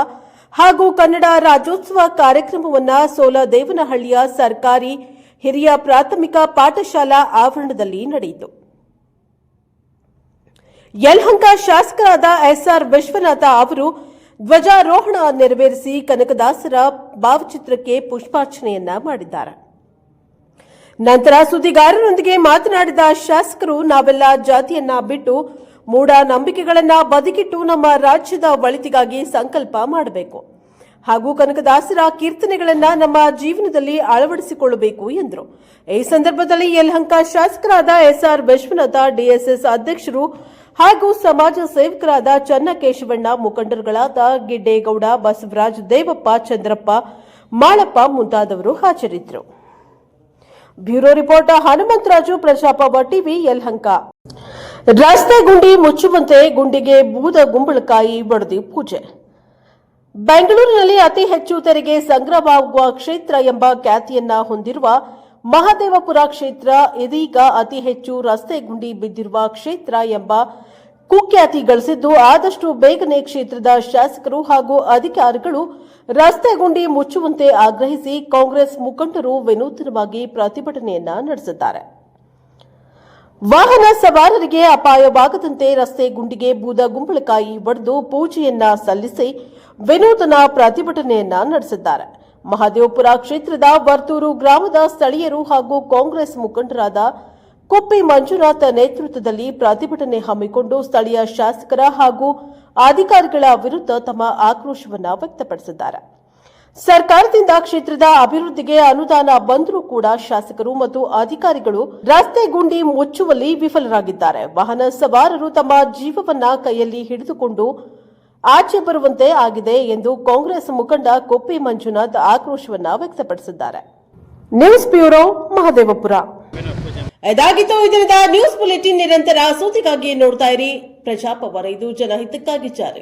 ಹಾಗೂ ಕನ್ನಡ ರಾಜ್ಯೋತ್ಸವ ಕಾರ್ಯಕ್ರಮವನ್ನು ಸೋಲದೇವನಹಳ್ಳಿಯ ಸರ್ಕಾರಿ ಹಿರಿಯ ಪ್ರಾಥಮಿಕ ಪಾಠಶಾಲಾ ಆವರಣದಲ್ಲಿ ನಡೆಯಿತು. ಯಲಹಂಕ ಶಾಸಕರಾದ ಎಸ್ಆರ್ ವಿಶ್ವನಾಥ ಅವರು ಧ್ವಜಾರೋಹಣ ನೆರವೇರಿಸಿ ಕನಕದಾಸರ ಭಾವಚಿತ್ರಕ್ಕೆ ಪುಷ್ಪಾರ್ಚನೆಯನ್ನ ಮಾಡಿದ್ದಾರೆ. ನಂತರ ಸುದ್ದಿಗಾರರೊಂದಿಗೆ ಮಾತನಾಡಿದ ಶಾಸಕರು, ನಾವೆಲ್ಲ ಜಾತಿಯನ್ನ ಬಿಟ್ಟು ಮೂಢ ನಂಬಿಕೆಗಳನ್ನ ಬದಿಗಿಟ್ಟು ನಮ್ಮ ರಾಜ್ಯದ ಒಳಿತಿಗಾಗಿ ಸಂಕಲ್ಪ ಮಾಡಬೇಕು ಹಾಗೂ ಕನಕದಾಸರ ಕೀರ್ತನೆಗಳನ್ನ ನಮ್ಮ ಜೀವನದಲ್ಲಿ ಅಳವಡಿಸಿಕೊಳ್ಳಬೇಕು ಎಂದರು. ಈ ಸಂದರ್ಭದಲ್ಲಿ ಯಲಹಂಕ ಶಾಸಕರಾದ ಎಸ್ಆರ್ ವಿಶ್ವನಾಥ, ಡಿಎಸ್ಎಸ್ ಅಧ್ಯಕ್ಷರು ಹಾಗೂ ಸಮಾಜ ಸೇವಕರಾದ ಚನ್ನಕೇಶವಣ್ಣ, ಮುಖಂಡರುಗಳಾದ ಗಿಡ್ಡೇಗೌಡ, ಬಸವರಾಜ್, ದೇವಪ್ಪ, ಚಂದ್ರಪ್ಪ, ಮಾಳಪ್ಪ ಮುಂತಾದವರು ಹಾಜರಿದ್ದರು. Bureau report Hanumantharaju, Prajaprabha TV, Yelahanka. ರಸ್ತೆ ಗುಂಡಿ ಮುಚ್ಚುವಂತೆ ಗುಂಡಿಗೆ ಬೂದ ಗುಂಬಳಕಾಯಿ ಬಡದಿ ಪೂಜೆ. ಬೆಂಗಳೂರಿನಲ್ಲಿ ಅತಿ ಹೆಚ್ಚು ತೆರಿಗೆ ಸಂಗ್ರಹವಾಗುವ ಕ್ಷೇತ್ರ ಎಂಬ ಖ್ಯಾತಿಯನ್ನ ಹೊಂದಿರುವ ಮಹದೇವಪುರ ಕ್ಷೇತ್ರ ಇದೀಗ ಅತಿ ಹೆಚ್ಚು ರಸ್ತೆ ಗುಂಡಿ ಬಿದ್ದಿರುವ ಕ್ಷೇತ್ರ ಎಂಬ ಕುಖ್ಯಾತಿ ಗಳಿಸಿದ್ದು, ಆದಷ್ಟು ಬೇಗನೆ ಕ್ಷೇತ್ರದ ಶಾಸಕರು ಹಾಗೂ ಅಧಿಕಾರಿಗಳು ರಸ್ತೆ ಗುಂಡಿ ಮುಚ್ಚುವಂತೆ ಆಗ್ರಹಿಸಿ ಕಾಂಗ್ರೆಸ್ ಮುಖಂಡರು ವಿನೂತನವಾಗಿ ಪ್ರತಿಭಟನೆಯನ್ನ ನಡೆಸಿದ್ದಾರೆ. ವಾಹನ ಸವಾರರಿಗೆ ಅಪಾಯವಾಗದಂತೆ ರಸ್ತೆ ಗುಂಡಿಗೆ ಬೂದ ಗುಂಬಳಕಾಯಿ ಒಡೆದು ಪೂಜೆಯನ್ನ ಸಲ್ಲಿಸಿ ವಿನೂತನ ಪ್ರತಿಭಟನೆಯನ್ನ ನಡೆಸಿದ್ದಾರೆ. ಮಹದೇವಪುರ ಕ್ಷೇತ್ರದ ವರ್ತೂರು ಗ್ರಾಮದ ಸ್ಥಳೀಯರು ಹಾಗೂ ಕಾಂಗ್ರೆಸ್ ಮುಖಂಡರಾದ ಕುಪ್ಪಿ ಮಂಜುನಾಥ್ ನೇತೃತ್ವದಲ್ಲಿ ಪ್ರತಿಭಟನೆ ಹಮ್ಮಿಕೊಂಡು ಸ್ಥಳೀಯ ಶಾಸಕರ ಹಾಗೂ ಅಧಿಕಾರಿಗಳ ವಿರುದ್ಧ ತಮ್ಮ ಆಕ್ರೋಶವನ್ನು ವ್ಯಕ್ತಪಡಿಸಿದ್ದಾರೆ. ಸರ್ಕಾರದಿಂದ ಕ್ಷೇತ್ರದ ಅಭಿವೃದ್ಧಿಗೆ ಅನುದಾನ ಬಂದರೂ ಕೂಡ ಶಾಸಕರು ಮತ್ತು ಅಧಿಕಾರಿಗಳು ರಸ್ತೆ ಗುಂಡಿ ಮುಚ್ಚುವಲ್ಲಿ ವಿಫಲರಾಗಿದ್ದಾರೆ. ವಾಹನ ಸವಾರರು ತಮ್ಮ ಜೀವವನ್ನ ಕೈಯಲ್ಲಿ ಹಿಡಿದುಕೊಂಡು ಆಚೆ ಬರುವಂತೆ ಆಗಿದೆ ಎಂದು ಕಾಂಗ್ರೆಸ್ ಮುಖಂಡ ಕುಪ್ಪಿ ಮಂಜುನಾಥ್ ಆಕ್ರೋಶವನ್ನ ವ್ಯಕ್ತಪಡಿಸಿದ್ದಾರೆ. News bureau, Mahadevapura. ಇದಾಗಿತ್ತು ಈ ದಿನದ ನ್ಯೂಸ್ ಬುಲೆಟಿನ್. ನಿರಂತರ ಸುದ್ದಿಗಾಗಿ ನೋಡ್ತಾ ಇರಿ ಪ್ರಜಾಪವರ. ಇದು ಜನಹಿತಕ್ಕಾಗಿ ಜಾರಿ.